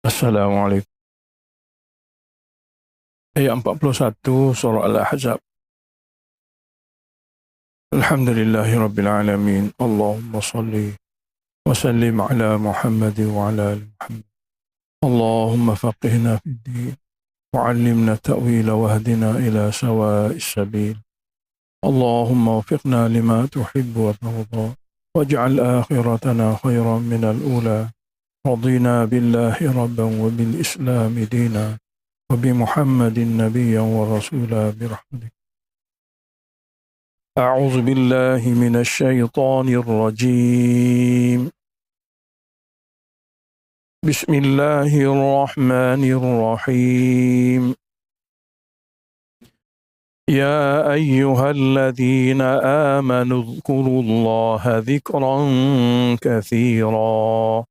Assalamualaikum. Ayat 41 surah Al-Ahzab. Alhamdulillahi Rabbil Alamin. Allahumma salli wa sallim ala Muhammad wa ala ali Muhammad. Allahumma faqihna fid din wa 'allimna ta'wila wahdina ila sawa'is sabil. Allahumma wafiqna lima tuhibbu wa tarda waj'al akhiratana khairan min al-ula. رضينا بالله ربا وبالإسلام دينا وبمحمد نبيا ورسولا برحمتك. أعوذ بالله من الشيطان الرجيم. بسم الله الرحمن الرحيم. يا أيها الذين آمنوا اذكروا الله ذكرا كثيرا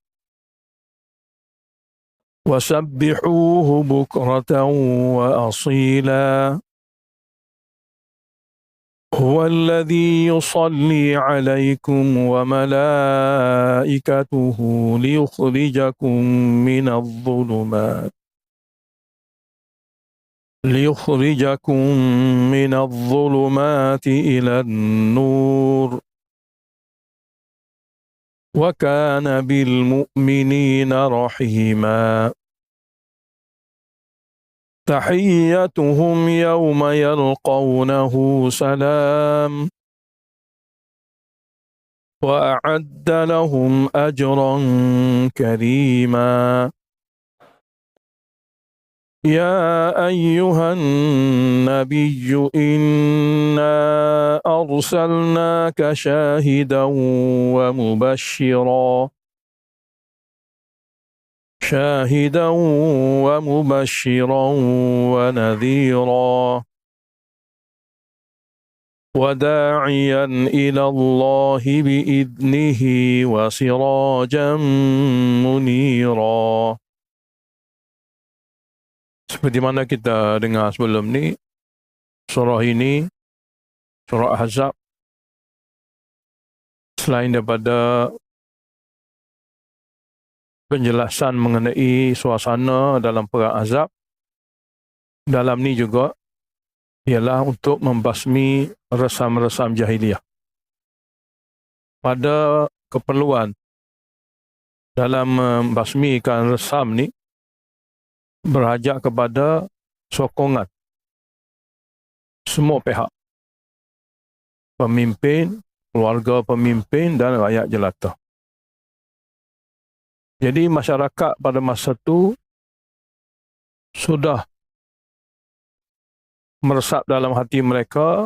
وسبحوه بكرة وأصيلا هو الذي يصلي عليكم وملائكته ليخرجكم من الظلمات إلى النور وكان بالمؤمنين رحيما. تحيتهم يوم يلقونه سلام وأعد لهم أجرا كريما. يا أيها النبي إنا أرسلناك شاهدا ومبشرا ونذيرا وداعيا إلى الله بإذنه وسراجا منيرا. Seperti mana kita dengar sebelum ni, surah ini, surah Ahzab, selain daripada penjelasan mengenai suasana dalam perang Ahzab, dalam ni juga ialah untuk membasmi resam-resam jahiliyah. Pada keperluan dalam membasmikan resam ni, berhajat kepada sokongan semua pihak, pemimpin, keluarga pemimpin dan rakyat jelata. Jadi masyarakat pada masa itu sudah meresap dalam hati mereka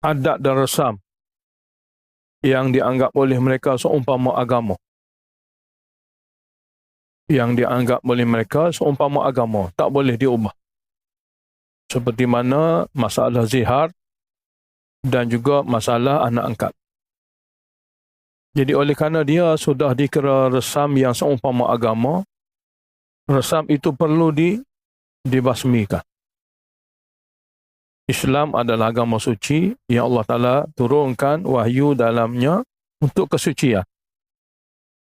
adat dan resam yang dianggap oleh mereka seumpama agama. Yang dianggap oleh mereka seumpama agama, tak boleh diubah. Seperti mana masalah zihar dan juga masalah anak angkat. Jadi oleh kerana dia sudah dikira resam yang seumpama agama, resam itu perlu dibasmikan. Islam adalah agama suci yang Allah Ta'ala turunkan wahyu dalamnya untuk kesucian.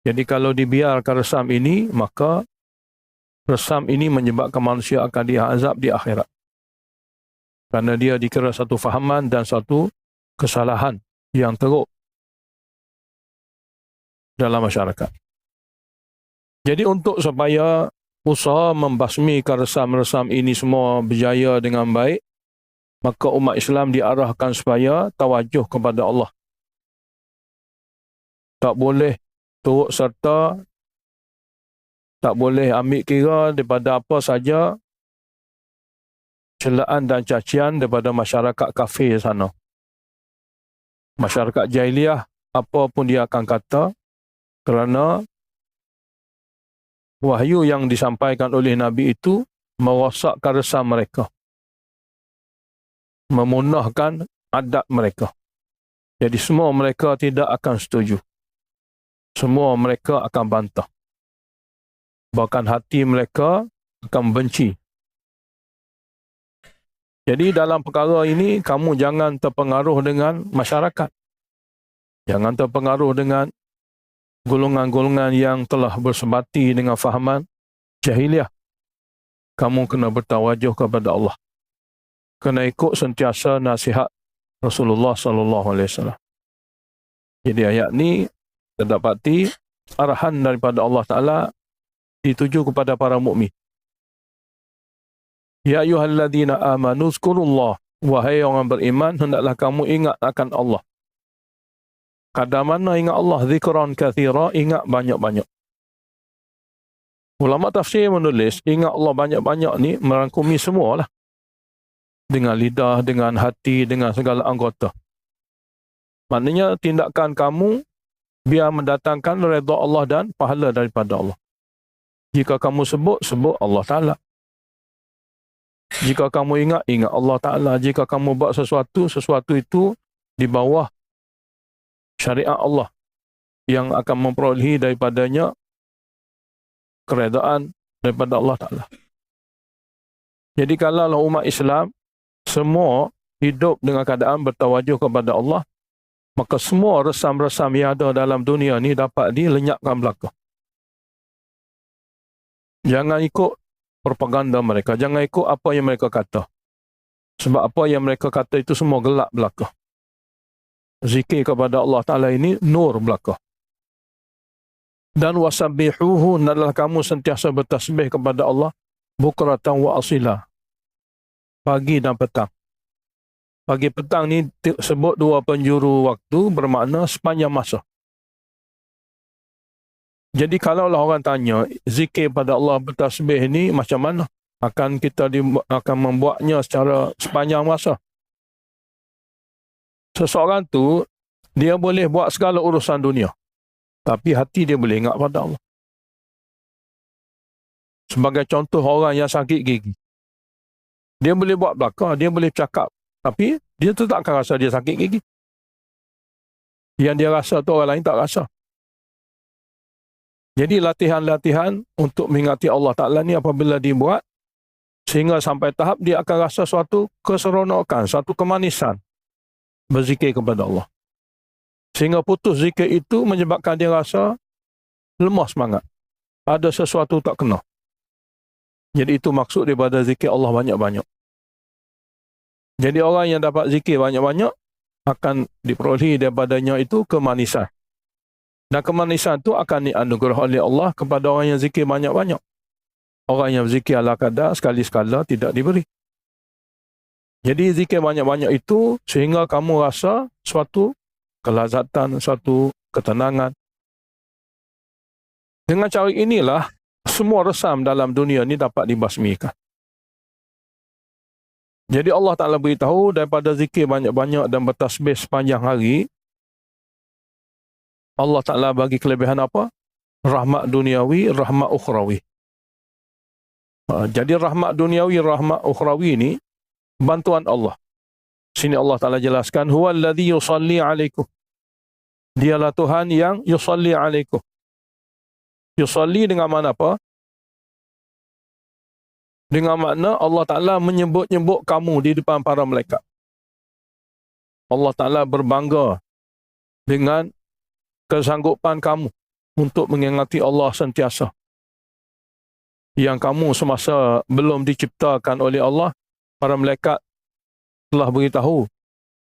Jadi kalau dibiarkan resam ini, maka resam ini menyebabkan manusia akan diazab di akhirat. Kerana dia dikira satu fahaman dan satu kesalahan yang teruk dalam masyarakat. Jadi untuk supaya usaha membasmikan resam-resam ini semua berjaya dengan baik, maka umat Islam diarahkan supaya tawajuh kepada Allah. Tak boleh turut serta, tak boleh ambil kira daripada apa saja celaan dan cacian daripada masyarakat kafir sana. Masyarakat jahiliyah, apa pun dia akan kata, kerana wahyu yang disampaikan oleh Nabi itu merosakkan resam mereka, memunahkan adat mereka. Jadi semua mereka tidak akan setuju. Semua mereka akan bantah. Bahkan hati mereka akan benci. Jadi dalam perkara ini, kamu jangan terpengaruh dengan masyarakat. Jangan terpengaruh dengan golongan-golongan yang telah bersebati dengan fahaman jahiliah. Kamu kena bertawajuh kepada Allah. Kena ikut sentiasa nasihat Rasulullah sallallahu alaihi wasallam. Jadi ayat ni kita dapati arahan daripada Allah Taala dituju kepada para mukmin. Ya ayyuhalladzina amanu zkurullah, wahai orang beriman, hendaklah kamu ingat akan Allah. Kadar mana ingat Allah? Zikran katsira, ingat banyak-banyak. Ulama tafsir menulis, ingat Allah banyak-banyak ni merangkumi semualah. Dengan lidah, dengan hati, dengan segala anggota. Maknanya tindakan kamu biar mendatangkan redha Allah dan pahala daripada Allah. Jika kamu sebut Allah Ta'ala. Jika kamu ingat Allah Ta'ala. Jika kamu buat sesuatu itu di bawah syariat Allah yang akan memperolehi daripadanya keredaan daripada Allah Ta'ala. Jadi kalau umat Islam semua hidup dengan keadaan bertawajuh kepada Allah, maka semua resam-resam yang ada dalam dunia ni dapat dilenyapkan belaka. Jangan ikut propaganda mereka, jangan ikut apa yang mereka kata. Sebab apa yang mereka kata itu semua gelap belaka. Zikir kepada Allah Ta'ala ini nur belaka. Dan wasabbihuhu, adalah kamu sentiasa bertasbih kepada Allah bukratan wa asila, pagi dan petang. Pagi petang ni sebut dua penjuru waktu, bermakna sepanjang masa. Jadi kalaulah orang tanya zikir pada Allah bertasbih ni macam mana, akan membuatnya secara sepanjang masa. Seseorang tu dia boleh buat segala urusan dunia, tapi hati dia boleh ingat pada Allah. Sebagai contoh, orang yang sakit gigi, dia boleh buat belaka, dia boleh cakap, tapi dia tetap akan rasa dia sakit gigi. Yang dia rasa tu orang lain tak rasa. Jadi latihan-latihan untuk mengingati Allah Ta'ala ni apabila dibuat, sehingga sampai tahap dia akan rasa suatu keseronokan, suatu kemanisan berzikir kepada Allah. Sehingga putus zikir itu menyebabkan dia rasa lemah semangat. Ada sesuatu tak kena. Jadi itu maksud daripada zikir Allah banyak-banyak. Jadi orang yang dapat zikir banyak-banyak akan diperolehi daripadanya itu kemanisan. Dan kemanisan itu akan dianugerah oleh Allah kepada orang yang zikir banyak-banyak. Orang yang zikir ala kadar sekali-sekala tidak diberi. Jadi zikir banyak-banyak itu sehingga kamu rasa suatu kelazatan, suatu ketenangan. Dengan cara inilah semua resam dalam dunia ini dapat dibasmikan. Jadi Allah Ta'ala beritahu daripada zikir banyak-banyak dan bertasbih sepanjang hari, Allah Ta'ala bagi kelebihan apa? Rahmat duniawi, rahmat ukhrawi. Jadi rahmat duniawi, rahmat ukhrawi ini bantuan Allah. Sini Allah Ta'ala jelaskan, huwallazi yusalli alaikum. Dialah Tuhan yang yusalli alaikum. Yusalli dengan mana apa? Dengan makna Allah Ta'ala menyebut-nyebut kamu di depan para malaikat. Allah Ta'ala berbangga dengan kesanggupan kamu untuk mengingati Allah sentiasa. Yang kamu semasa belum diciptakan oleh Allah, para malaikat telah beritahu,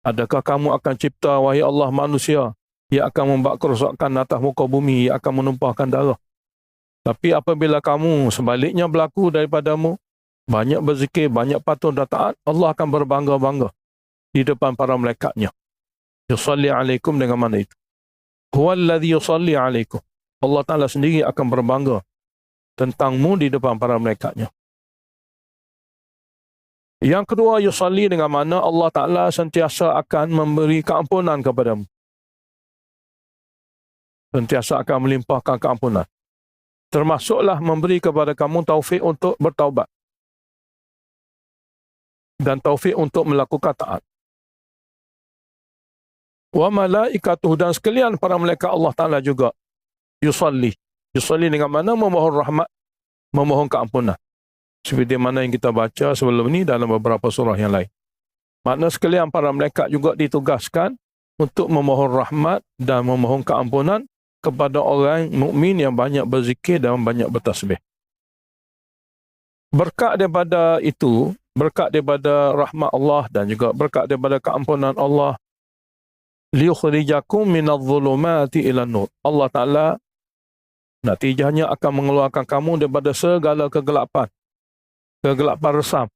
adakah kamu akan cipta, wahai Allah, manusia yang akan membuat kerosakan atas muka bumi, yang akan menumpahkan darah. Tapi apabila kamu sebaliknya berlaku daripadamu, banyak berzikir, banyak patuh dan taat, Allah akan berbangga-bangga di depan para malaikatnya. Yusalli alaikum dengan mana itu? Huwallazi yusalli alaikum. Allah Ta'ala sendiri akan berbangga tentangmu di depan para malaikatnya. Yang kedua, yusalli dengan mana Allah Ta'ala sentiasa akan memberi keampunan kepadamu. Sentiasa akan melimpahkan keampunan. Termasuklah memberi kepada kamu taufik untuk bertaubat. Dan taufik untuk melakukan taat. Wa malaikatuh, dan sekalian para malaikat Allah Ta'ala juga yusalli. Yusalli dengan mana? Memohon rahmat, memohon keampunan. Seperti mana yang kita baca sebelum ini dalam beberapa surah yang lain. Makna sekalian para malaikat juga ditugaskan untuk memohon rahmat dan memohon keampunan kepada orang mukmin yang banyak berzikir dan banyak bertasbih. Berkat daripada itu, berkat daripada rahmat Allah dan juga berkat daripada keampunan Allah, liyukhrijakum minadh-dhulumati ilan nur. Allah Ta'ala natijahnya akan mengeluarkan kamu daripada segala kegelapan, kegelapan resam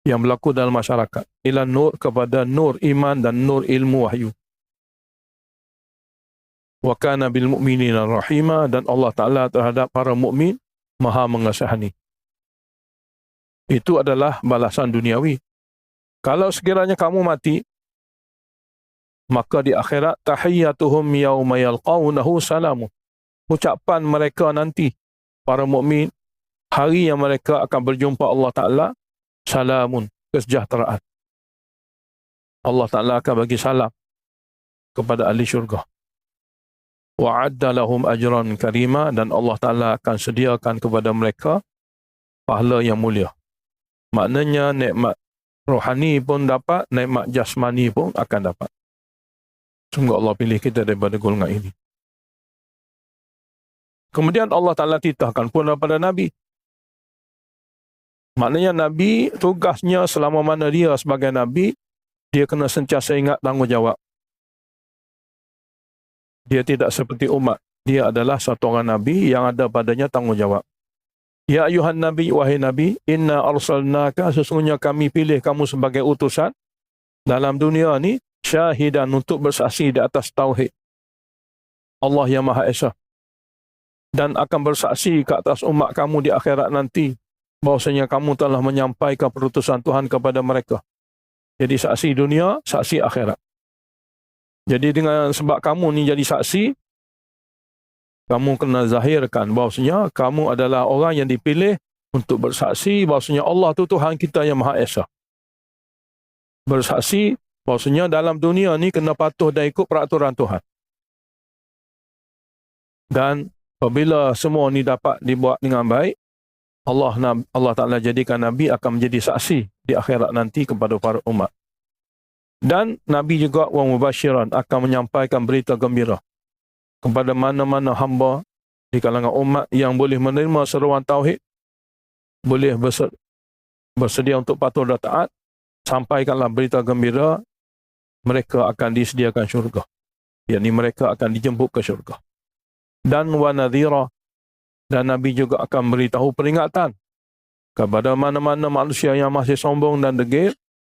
yang berlaku dalam masyarakat, ilan nur, kepada nur iman dan nur ilmu wahyu. Wa kana bil mu'minina rahima, dan Allah Ta'ala terhadap para mukmin maha mengasihani. Itu adalah balasan duniawi. Kalau sekiranya kamu mati, maka di akhirat, tahiyyatuhum yawma yalqawnahu salamu. Ucapan mereka nanti, para mukmin, hari yang mereka akan berjumpa Allah Ta'ala, salamun, kesejahteraan. Allah Ta'ala akan bagi salam kepada ahli syurga. Wa'adda lahum ajran karima, dan Allah Ta'ala akan sediakan kepada mereka pahala yang mulia. Maknanya nikmat rohani pun dapat, nikmat jasmani pun akan dapat. Semoga Allah pilih kita daripada golongan ini. Kemudian Allah Ta'ala titahkan pun daripada Nabi. Maknanya Nabi, tugasnya selama mana dia sebagai Nabi, dia kena sentiasa ingat tanggungjawab. Dia tidak seperti umat. Dia adalah satu orang Nabi yang ada padanya tanggungjawab. Ya ayuhan Nabi, wahai Nabi, inna arsalnaka, sesungguhnya kami pilih kamu sebagai utusan dalam dunia ni, syahidan, untuk bersaksi di atas tauhid Allah yang Maha Esa, dan akan bersaksi ke atas umat kamu di akhirat nanti, bahwasanya kamu telah menyampaikan perutusan Tuhan kepada mereka. Jadi saksi dunia, saksi akhirat. Jadi dengan sebab kamu ni jadi saksi, kamu kena zahirkan bahawasanya kamu adalah orang yang dipilih untuk bersaksi bahawasanya Allah itu Tuhan kita yang Maha Esa. Bersaksi bahawasanya dalam dunia ni kena patuh dan ikut peraturan Tuhan. Dan apabila semua ni dapat dibuat dengan baik, Allah Ta'ala jadikan Nabi akan menjadi saksi di akhirat nanti kepada para umat. Dan Nabi juga wa mubasyiran, akan menyampaikan berita gembira kepada mana-mana hamba di kalangan umat yang boleh menerima seruan tauhid, boleh bersedia untuk patuh dan taat, sampaikanlah berita gembira, mereka akan disediakan syurga. yakni mereka akan dijemput ke syurga. Dan wa nadhira, dan Nabi juga akan beritahu peringatan kepada mana-mana manusia yang masih sombong dan degil,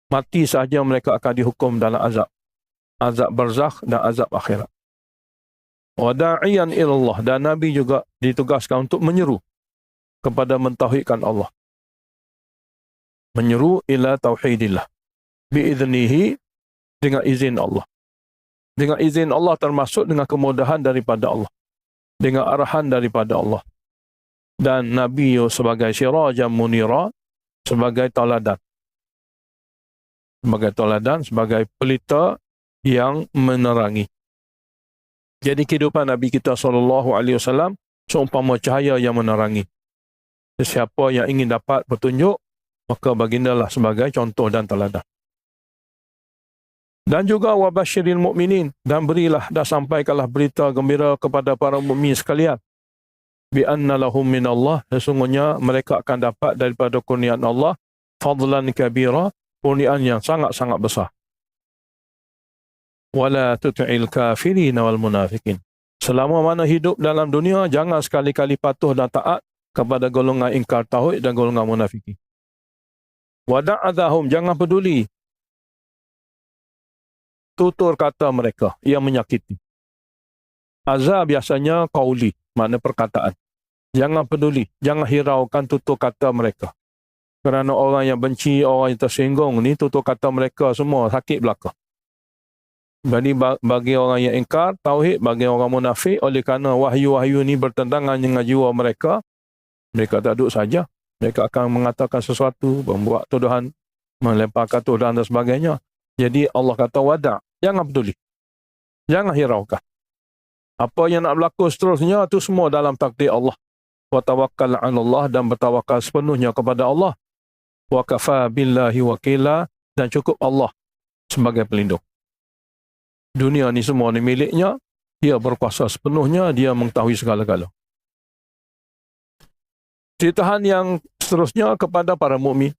mati sahaja mereka akan dihukum dalam azab. Azab barzakh dan azab akhirat. Wa da'iyan ilallah, dan Nabi juga ditugaskan untuk menyeru kepada mentauhidkan Allah. Menyeru ila tauhidillah. Bi'idhnihi, dengan izin Allah. Dengan izin Allah termasuk dengan kemudahan daripada Allah. Dengan arahan daripada Allah. Dan Nabi sebagai sirajan munira, sebagai tauladan. Sebagai tauladan, sebagai pelita yang menerangi. Jadi kehidupan Nabi kita SAW seumpama cahaya yang menerangi. Sesiapa yang ingin dapat petunjuk, maka bagindalah sebagai contoh dan teladan. Dan juga wabasyiril mu'minin, dan berilah dan sampaikanlah berita gembira kepada para mukmin sekalian. Bi anna lahum minallah, sesungguhnya mereka akan dapat daripada kurniaan Allah fadlan kabira, kurniaan yang sangat-sangat besar. Wala tuti'il kafirin wal munafikin. Selama mana hidup dalam dunia, jangan sekali-kali patuh dan taat kepada golongan ingkar tauhid dan golongan munafikin. Wada'adhahum, jangan peduli tutur kata mereka yang menyakiti. Azab biasanya qauli, makna perkataan. Jangan peduli, jangan hiraukan tutur kata mereka. Kerana orang yang benci, orang yang tersinggung ni, tutur kata mereka semua sakit belaka. Jadi bagi orang yang ingkar tauhid, bagi orang munafik, oleh kerana wahyu-wahyu ni bertentangan dengan jiwa mereka, mereka tak duduk saja. Mereka akan mengatakan sesuatu, membuat tuduhan, melemparkan tuduhan dan sebagainya. Jadi Allah kata wada', jangan peduli. Jangan hiraukan. Apa yang nak berlaku seterusnya, itu semua dalam takdir Allah. Wa tawakkal 'ala Allah, dan bertawakal sepenuhnya kepada Allah. Wa kafa billahi wakila, dan cukup Allah sebagai pelindung. Dunia ni semua ni miliknya, Dia berkuasa sepenuhnya, dia mengetahui segala-gala. Ceritahan yang seterusnya kepada para mukmin.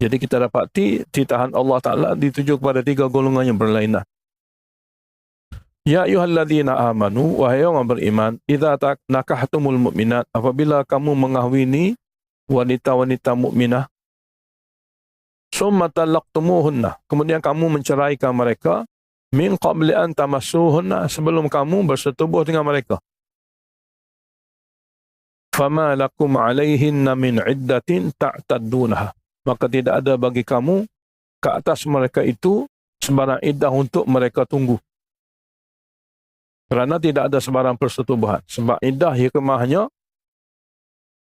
Jadi kita dapati ceritahan Allah Ta'ala dituju kepada 3 golongan yang berlainan. Ya ayyuhalladzina amanu, wahai orang beriman, idza nakahtumul mu'minat, apabila kamu mengahwini wanita-wanita mukminah, summa talaqtumuhunna, kemudian kamu menceraikan mereka, min qabli an tamassuhunna, sebelum kamu bersetubuh dengan mereka. Fama lakum alaihinna min iddatin ta'taddunaha, maka tidak ada bagi kamu ke atas mereka itu sebarang iddah untuk mereka tunggu. Kerana tidak ada sebarang persetubuhan. Sebab iddah hikmahnya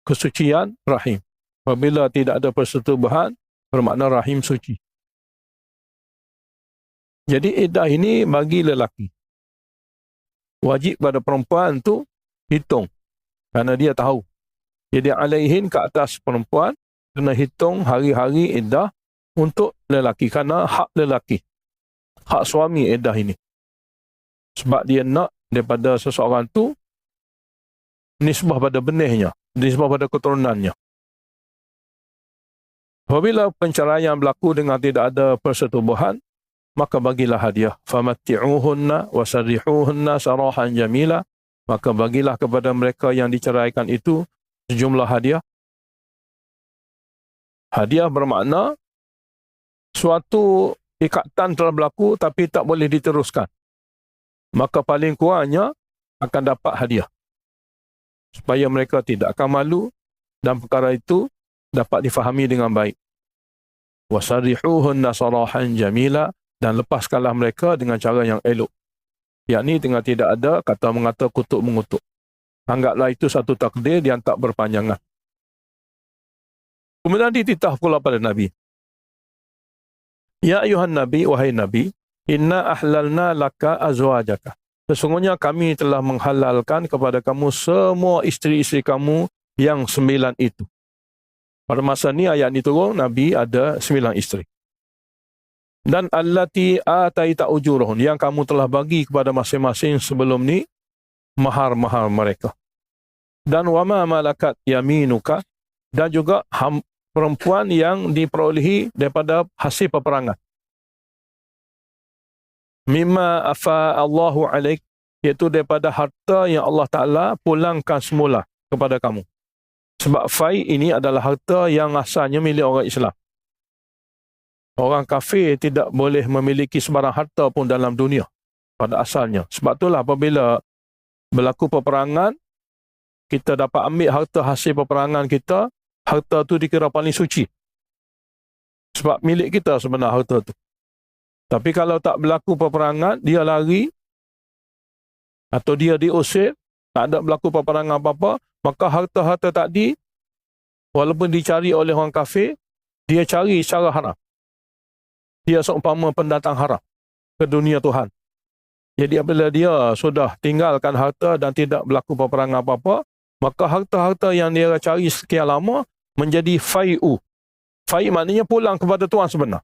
kesucian rahim. Apabila tidak ada persetubuhan, bermakna rahim suci. Jadi iddah ini bagi lelaki. Wajib pada perempuan tu hitung. Kerana dia tahu. Jadi alaihin ke atas perempuan, kena hitung hari-hari iddah untuk lelaki. Kerana hak lelaki. Hak suami iddah ini. Sebab dia nak daripada seseorang tu nisbah pada benihnya, nisbah pada keturunannya. Apabila penceraian berlaku dengan tidak ada persetubuhan, maka bagilah hadiah. Famatti'uhunna wasarrihuhunna sarahan jamila, maka bagilah kepada mereka yang diceraikan itu sejumlah hadiah. Hadiah bermakna suatu ikatan telah berlaku tapi tak boleh diteruskan. Maka paling kurangnya akan dapat hadiah. Supaya mereka tidak akan malu dan perkara itu dapat difahami dengan baik. Wasarrihuhunna sarahan jamila, dan lepaskanlah mereka dengan cara yang elok. Yakni dengan tidak ada kata-mengata kutuk-mengutuk. Anggaplah itu satu takdir yang tak berpanjangan. Kemudian dititah pula pada Nabi. Ya ayuhan Nabi, wahai Nabi, inna ahlalna laka azwajaka. Sesungguhnya kami telah menghalalkan kepada kamu semua isteri-isteri kamu yang 9 itu. Pada masa ni ayat ni turun, Nabi ada 9 isteri. Dan allati ataita ujurahun, yang kamu telah bagi kepada masing-masing sebelum ni mahar-mahar mereka. Dan wama malakat yaminuka, dan juga perempuan yang diperolehi daripada hasil peperangan. Mimma afa Allahu alaik, iaitu daripada harta yang Allah Ta'ala pulangkan semula kepada kamu. Sebab fai ini adalah harta yang asalnya milik orang Islam. Orang kafir tidak boleh memiliki sebarang harta pun dalam dunia pada asalnya. Sebab itulah apabila berlaku peperangan, kita dapat ambil harta hasil peperangan kita, harta tu dikira paling suci. Sebab milik kita sebenarnya harta tu. Tapi kalau tak berlaku peperangan, dia lari atau dia diusir, tak ada berlaku peperangan apa-apa, maka harta-harta tadi, walaupun dicari oleh orang kafir, dia cari secara haram. Dia seumpama pendatang haram ke dunia Tuhan. Jadi apabila dia sudah tinggalkan harta dan tidak berlaku peperangan apa-apa, maka harta-harta yang dia cari sekian lama menjadi fai'u. Fai' maknanya pulang kepada Tuhan sebenar.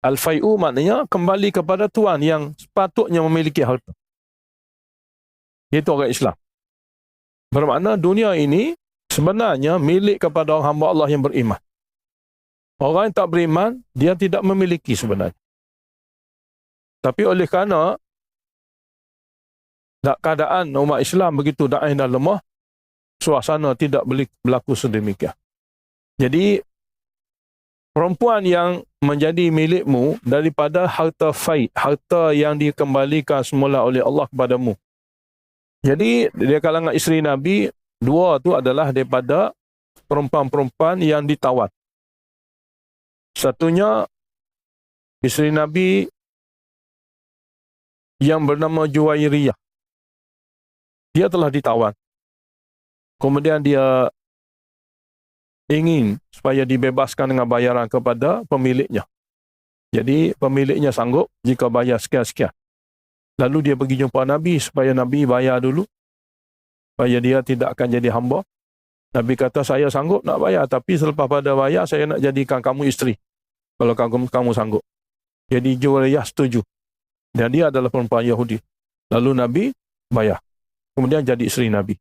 Al-fai'u maknanya kembali kepada Tuhan yang sepatutnya memiliki harta. Itu orang Islam. Bermakna dunia ini sebenarnya milik kepada orang hamba Allah yang beriman. Orang yang tak beriman, dia tidak memiliki sebenarnya. Tapi oleh kerana keadaan umat Islam begitu daif dan lemah, suasana tidak berlaku sedemikian. Jadi, perempuan yang menjadi milikmu daripada harta fai', harta yang dikembalikan semula oleh Allah kepadamu. Jadi, di kalangan isteri Nabi, 2 tu adalah daripada perempuan-perempuan yang ditawan. Satunya, isteri Nabi yang bernama Juwairiyah. Dia telah ditawan. Kemudian dia ingin supaya dibebaskan dengan bayaran kepada pemiliknya. Jadi pemiliknya sanggup jika bayar sekian-sekian. Lalu dia pergi jumpa Nabi supaya Nabi bayar dulu, supaya dia tidak akan jadi hamba. Nabi kata, saya sanggup nak bayar, tapi selepas pada bayar saya nak jadikan kamu isteri. Kalau kamu sanggup. Jadi Juwairiyah setuju. Dan dia adalah perempuan Yahudi. Lalu Nabi bayar. Kemudian jadi isteri Nabi.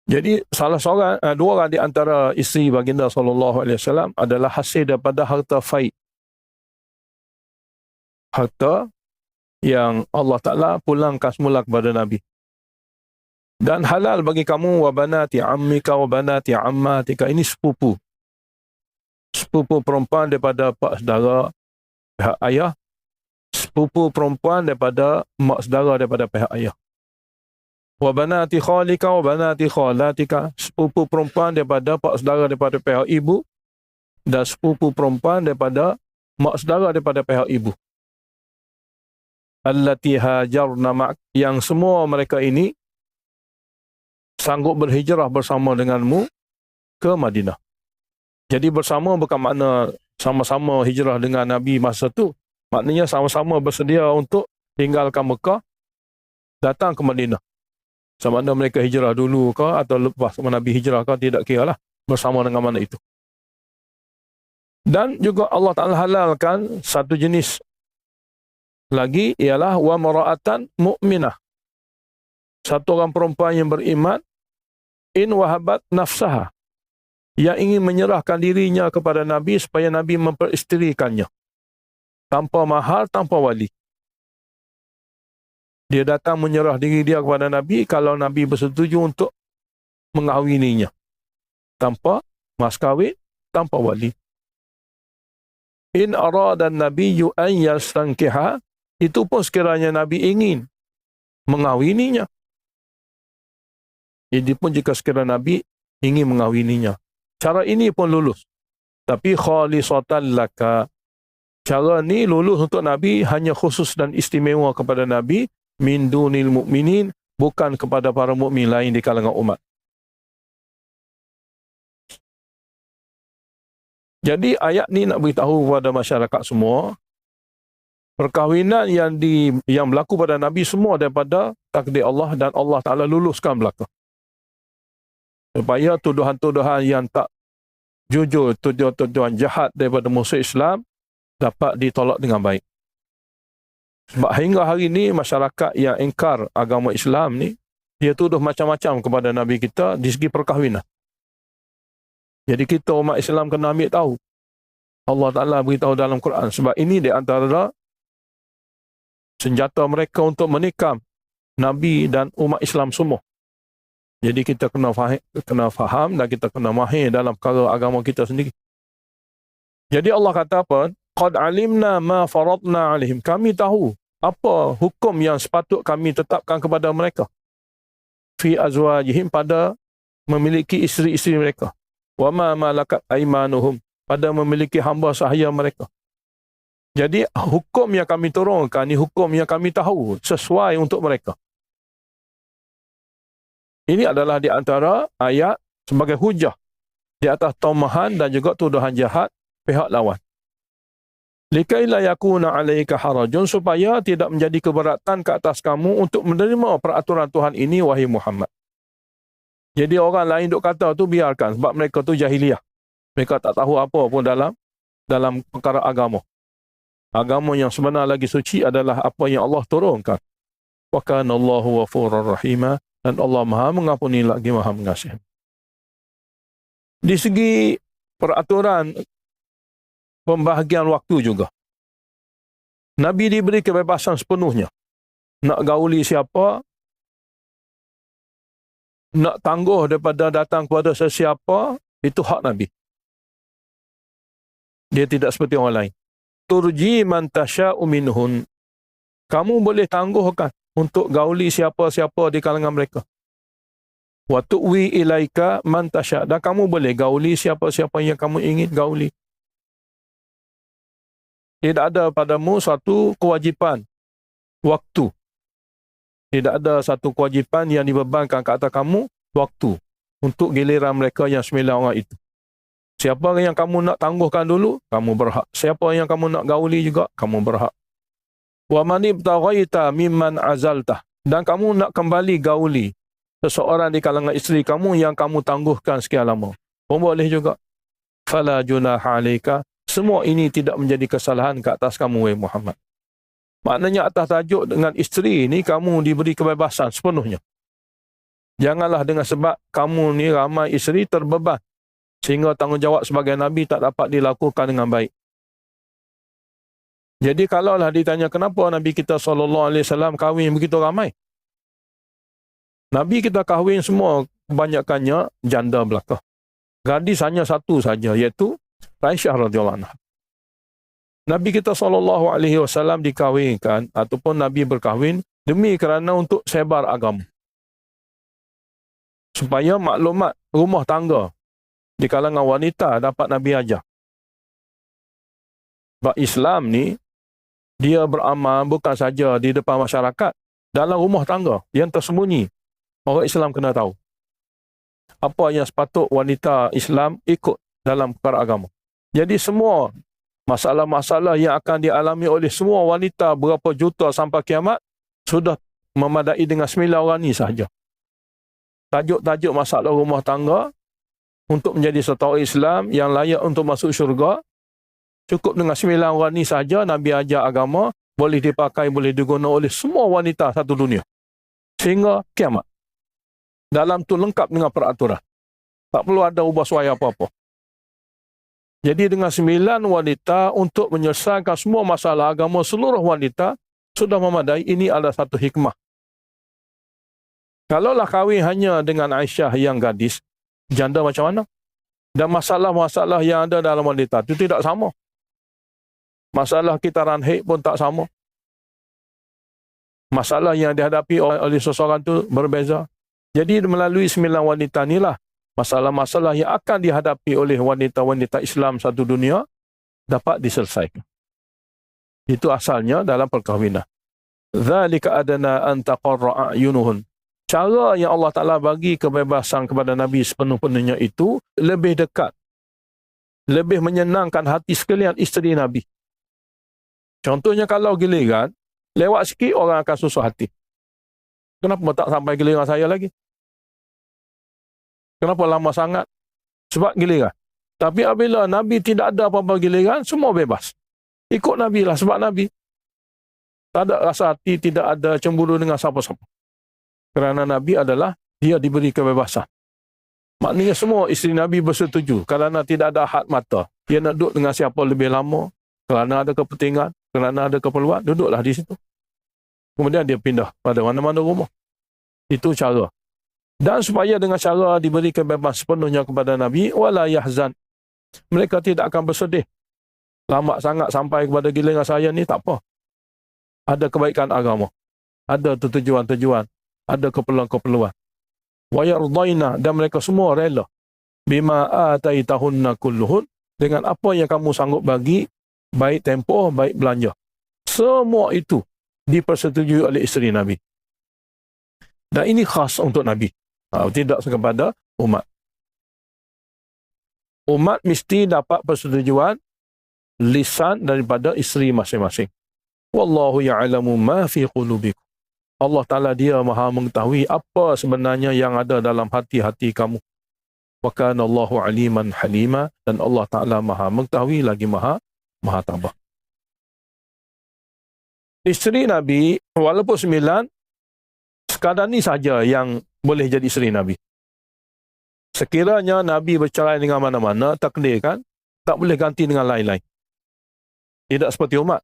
Jadi dua orang di antara isteri baginda SAW adalah hasil daripada harta faid. Harta yang Allah Ta'ala pulangkan semula kepada Nabi. Dan halal bagi kamu wa banati ammika wa banati ammatika. Ini sepupu. Sepupu perempuan daripada pak saudara pihak ayah. Sepupu perempuan daripada mak saudara daripada pihak ayah. Wa banati khalika wa banati khalatika. Sepupu perempuan daripada pak saudara daripada pihak ibu. Dan sepupu perempuan daripada mak saudara daripada pihak ibu. Allati hajarna ma'ak. Yang semua mereka ini sanggup berhijrah bersama denganmu ke Madinah. Jadi bersama bukan makna sama-sama hijrah dengan Nabi masa tu. Maknanya sama-sama bersedia untuk tinggalkan Mekah, datang ke Madinah. Sama ada mereka hijrah dulu ke atau lepas Nabi hijrah ke, tidak kira lah bersama dengan mana itu. Dan juga Allah Ta'ala halalkan satu jenis lagi, ialah wa mara'atan mu'minah. Satu orang perempuan yang beriman, in wahabat nafsaha, yang ingin menyerahkan dirinya kepada Nabi supaya Nabi memperisterikannya. Tanpa mahar, tanpa wali. Dia datang menyerah diri dia kepada Nabi kalau Nabi bersetuju untuk mengahwininya. Tanpa mas kahwin, tanpa wali. In arada an-nabiyyu an yastankiha, itu pun sekiranya Nabi ingin mengahwininya. Ini pun jika sekiranya Nabi ingin mengahwininya. Cara ini pun lulus. Tapi khalisatan laka. Cara ni lulus untuk Nabi hanya khusus dan istimewa kepada Nabi, min dunil mu'minin, bukan kepada para mukmin lain di kalangan umat. Jadi ayat ni nak beritahu kepada masyarakat semua, perkahwinan yang berlaku pada Nabi semua daripada takdir Allah, dan Allah Ta'ala luluskan belaka. Supaya tuduhan-tuduhan yang tak jujur, tuduhan-tuduhan jahat daripada musuh Islam dapat ditolak dengan baik. Sebab hingga hari ini masyarakat yang ingkar agama Islam ni, dia tuduh macam-macam kepada Nabi kita di segi perkahwinan. Jadi kita umat Islam kena ambil tahu. Allah Ta'ala beritahu dalam Quran. Sebab ini di antara senjata mereka untuk menikam Nabi dan umat Islam semua. Jadi kita kena faham dan kita kena mahir dalam perkara agama kita sendiri. Jadi Allah kata apa? Qad alimna ma faradna alaihim. Kami tahu apa hukum yang sepatut kami tetapkan kepada mereka. Fi azwajihim, pada memiliki isteri-isteri mereka. Wa ma malakat aimanuhum, pada memiliki hamba sahaya mereka. Jadi hukum yang kami turunkan ni hukum yang kami tahu sesuai untuk mereka. Ini adalah di antara ayat sebagai hujah di atas tomahan dan juga tuduhan jahat pihak lawan. Likai la yakuna 'alaika harajun, supaya tidak menjadi keberatan ke atas kamu untuk menerima peraturan Tuhan ini, wahai Muhammad. Jadi orang lain duk kata tu biarkan, sebab mereka tu jahiliah. Mereka tak tahu apa pun dalam perkara agama. Agama yang sebenar lagi suci adalah apa yang Allah turunkan. Wa kana Allahu ghafurur rahima, dan Allah Maha mengampuni lagi Maha mengasihi. Di segi peraturan pembahagian waktu juga, Nabi diberi kebebasan sepenuhnya. Nak gauli siapa, nak tangguh daripada datang kepada sesiapa, itu hak Nabi. Dia tidak seperti orang lain. Turji man tasha'u minhun. Kamu boleh tangguhkan untuk gauli siapa-siapa di kalangan mereka. Wa tu'wi ilaika man tasha'. Dan kamu boleh gauli siapa-siapa yang kamu ingin gauli. Tidak ada padamu satu kewajipan waktu. Tidak ada satu kewajipan yang dibebankan ke atas kamu waktu untuk giliran mereka yang 9 orang itu. Siapa yang kamu nak tangguhkan dulu, kamu berhak. Siapa yang kamu nak gauli juga, kamu berhak. Wa man ibtaghaita mimman azaltah. Dan kamu nak kembali gauli seseorang di kalangan isteri kamu yang kamu tangguhkan sekian lama, pun boleh juga. Fala junaha 'alaika, semua ini tidak menjadi kesalahan ke atas kamu, wahai Muhammad. Maknanya atas tajuk dengan isteri ini kamu diberi kebebasan sepenuhnya. Janganlah dengan sebab kamu ni ramai isteri terbeban sehingga tanggungjawab sebagai Nabi tak dapat dilakukan dengan baik. Jadi kalaulah ditanya kenapa Nabi kita SAW kahwin begitu ramai. Nabi kita kahwin semua kebanyakannya janda belaka. Gadis hanya satu saja, iaitu Aisyah radhiyallahu anha. Nabi kita SAW dikahwinkan ataupun Nabi berkahwin demi kerana untuk sebar agama. Supaya maklumat rumah tangga di kalangan wanita dapat Nabi ajar. Sebab Islam ni, dia beramal bukan saja di depan masyarakat, dalam rumah tangga yang tersembunyi. Orang Islam kena tahu apa yang sepatut wanita Islam ikut dalam perkara agama. Jadi semua masalah-masalah yang akan dialami oleh semua wanita berapa juta sampai kiamat sudah memadai dengan 9 orang ni sahaja. Tajuk-tajuk masalah rumah tangga untuk menjadi seorang Islam yang layak untuk masuk syurga, cukup dengan 9 orang ni sahaja Nabi ajar agama, boleh dipakai, boleh digunakan oleh semua wanita satu dunia. Sehingga kiamat. Dalam tu lengkap dengan peraturan. Tak perlu ada ubah suaya apa-apa. Jadi dengan 9 wanita untuk menyelesaikan semua masalah agama seluruh wanita sudah memadai. Ini adalah satu hikmah. Kalaulah kahwin hanya dengan Aisyah yang gadis, janda macam mana? Dan masalah-masalah yang ada dalam wanita itu tidak sama. Masalah kitaran haid pun tak sama. Masalah yang dihadapi oleh seseorang itu berbeza. Jadi melalui 9 wanita inilah masalah-masalah yang akan dihadapi oleh wanita-wanita Islam satu dunia dapat diselesaikan. Itu asalnya dalam perkahwinan. Dzalika adana an taqarra a'yunuhun. Cara yang Allah Ta'ala bagi kebebasan kepada Nabi sepenuh-penuhnya itu lebih dekat, lebih menyenangkan hati sekalian isteri Nabi. Contohnya kalau giliran, lewat sikit orang akan susah hati. Kenapa tak sampai giliran saya lagi? Kenapa lama sangat? Sebab giliran. Tapi apabila Nabi tidak ada apa-apa giliran, semua bebas. Ikut Nabi lah, sebab Nabi tak ada rasa hati, tidak ada cemburu dengan siapa-siapa. Kerana Nabi adalah, dia diberi kebebasan. Maknanya semua isteri Nabi bersetuju. Kerana tidak ada had mata. Dia nak duduk dengan siapa lebih lama. Kerana ada kepentingan, kerana ada keperluan, duduklah di situ. Kemudian dia pindah pada mana-mana rumah. Itu cara. Dan supaya dengan cara diberi kebebasan sepenuhnya kepada Nabi, wala yahzan. Mereka tidak akan bersedih. Lama sangat sampai kepada giliran saya ni, tak apa. Ada kebaikan agama. Ada tujuan-tujuan. Ada keperluan-keperluan. Wa yardaina, dan mereka semua rela. Bima ataitahunna kulluhun, dengan apa yang kamu sanggup bagi, baik tempoh, baik belanja. Semua itu dipersetujui oleh isteri Nabi. Dan ini khas untuk Nabi. Tidak kepada umat. Umat mesti dapat persetujuan lisan daripada isteri masing-masing. Wallahu ya'lamu ma fi qulubikum. Allah Ta'ala dia maha mengetahui apa sebenarnya yang ada dalam hati-hati kamu. Wa kana Allahu aliman halima, dan Allah Ta'ala maha mengetahui lagi maha tabah. Isteri Nabi walaupun 9, sekadar ni saja yang boleh jadi isteri Nabi. Sekiranya Nabi bercerai dengan mana-mana, takdir kan, tak boleh ganti dengan lain-lain. Tidak seperti umat.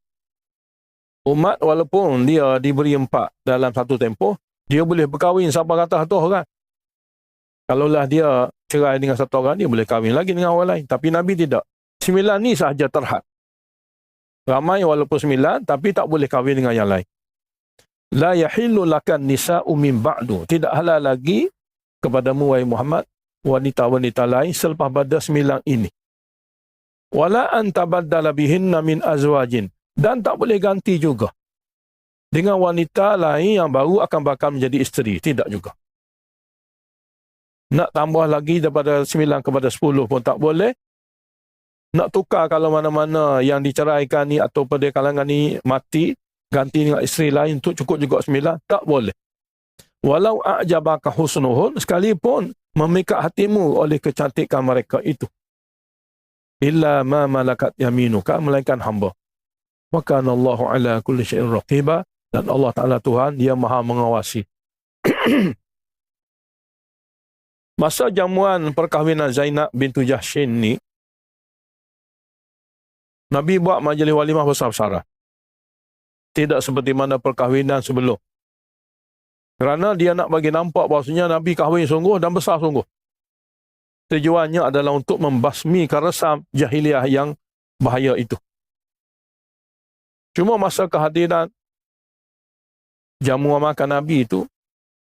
Umat walaupun dia diberi 4 dalam satu tempoh, dia boleh berkahwin sampai kata satu orang. Kalaulah dia cerai dengan satu orang, dia boleh kahwin lagi dengan orang lain. Tapi Nabi tidak. 9 ni sahaja terhad. Ramai walaupun 9, tapi tak boleh kahwin dengan yang lain. La yahillu lakan nisa'u min ba'du. Tidak halal lagi kepadamu, wahai Muhammad, wanita-wanita lain selepas pada 9 ini. Wala an tabaddala bihinna min azwajin. Dan tak boleh ganti juga dengan wanita lain yang baru akan bakal menjadi isteri. Tidak juga. Nak tambah lagi daripada 9 kepada 10 pun tak boleh. Nak tukar kalau mana-mana yang diceraikan ni atau pada kalangan ni mati, ganti dengan isteri lain untuk cukup juga 9, tak boleh. Walau a'jabaka husnuhun, sekalipun memikat hatimu oleh kecantikan mereka itu. illa ma malakat yaminuka, melainkan hamba. Wa kana Allahu ala kulli syai'in raqiba, dan Allah Ta'ala Tuhan, dia maha mengawasi. Masa jamuan perkahwinan Zainab bintu Jahshin ni, Nabi buat majlis walimah besar-besaran. Tidak seperti mana perkahwinan sebelum. Kerana dia nak bagi nampak bahawasanya Nabi kahwin sungguh dan besar sungguh. Tujuannya adalah untuk membasmi resam jahiliah yang bahaya itu. Cuma masa kehadiran jamuan makan Nabi itu,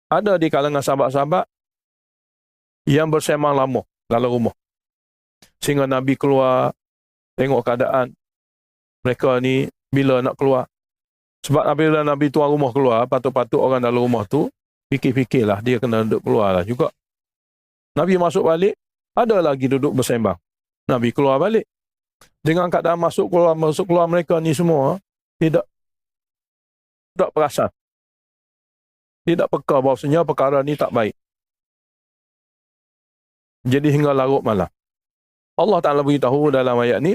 ada di kalangan sahabat-sahabat yang bersemang lama dalam rumah. Sehingga Nabi keluar, tengok keadaan mereka ni bila nak keluar. Sebab apabila Nabi tuan rumah keluar, patut-patut orang dalam rumah tu fikir-fikirlah dia kena duduk keluar lah juga. Nabi masuk balik, ada lagi duduk bersembang. Nabi keluar balik. Dengan keadaan masuk keluar mereka ni semua tidak perasan. Tidak peka bahawasanya perkara ni tak baik. Jadi hingga larut malam. Allah Ta'ala beritahu dalam ayat ni,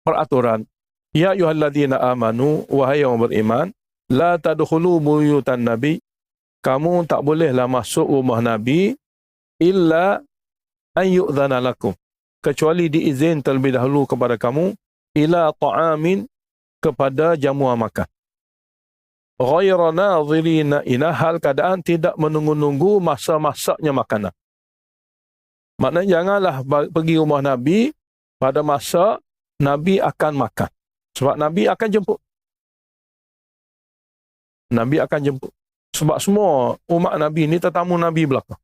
peraturan, ya ayyuhalladzina amanu, wahai yang beriman, la tadkhulu buyutan nabi, kamu tak bolehlah masuk rumah Nabi, illa an yu'dhana lakum, kecuali diizin terlebih dahulu kepada kamu, ila ta'amin, kepada jamuan makan. Ghayra nadhirina ina, hal keadaan tidak menunggu-nunggu masa-masaknya makanan. Maknanya janganlah pergi rumah Nabi pada masa Nabi akan makan. Sebab Nabi akan jemput. Nabi akan jemput. Sebab semua umat Nabi ni tetamu Nabi belakang.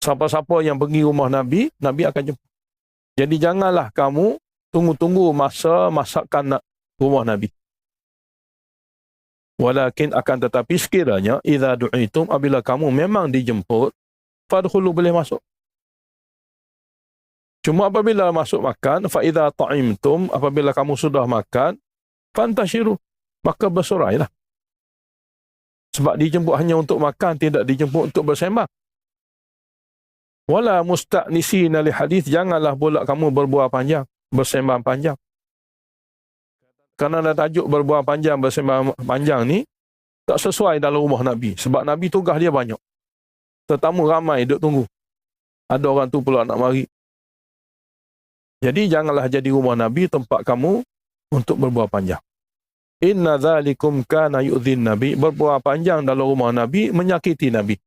Siapa-siapa yang pergi rumah Nabi, Nabi akan jemput. Jadi janganlah kamu tunggu-tunggu masa masakan rumah Nabi. Walakin akan tetapi sekiranya idza du'itum, apabila kamu memang dijemput, fadkhulu, boleh masuk. Cuma apabila masuk makan, fa idza ta'imtum, apabila kamu sudah makan, fantashiru, maka bersorailah. Sebab dijemput hanya untuk makan, tidak dijemput untuk bersembang. Wala musta'nisina li hadis, janganlah pula kamu berbual panjang, bersembang panjang. Kerana ada tajuk berbual panjang, bersembang panjang ni tak sesuai dalam rumah Nabi. Sebab Nabi tugas dia banyak. Tetamu ramai duduk tunggu. Ada orang tu pula nak mari. Jadi janganlah jadi rumah Nabi tempat kamu untuk berbual panjang. Inna dzalikum kana yu'dhin Nabi, berbual panjang dalam rumah Nabi menyakiti Nabi.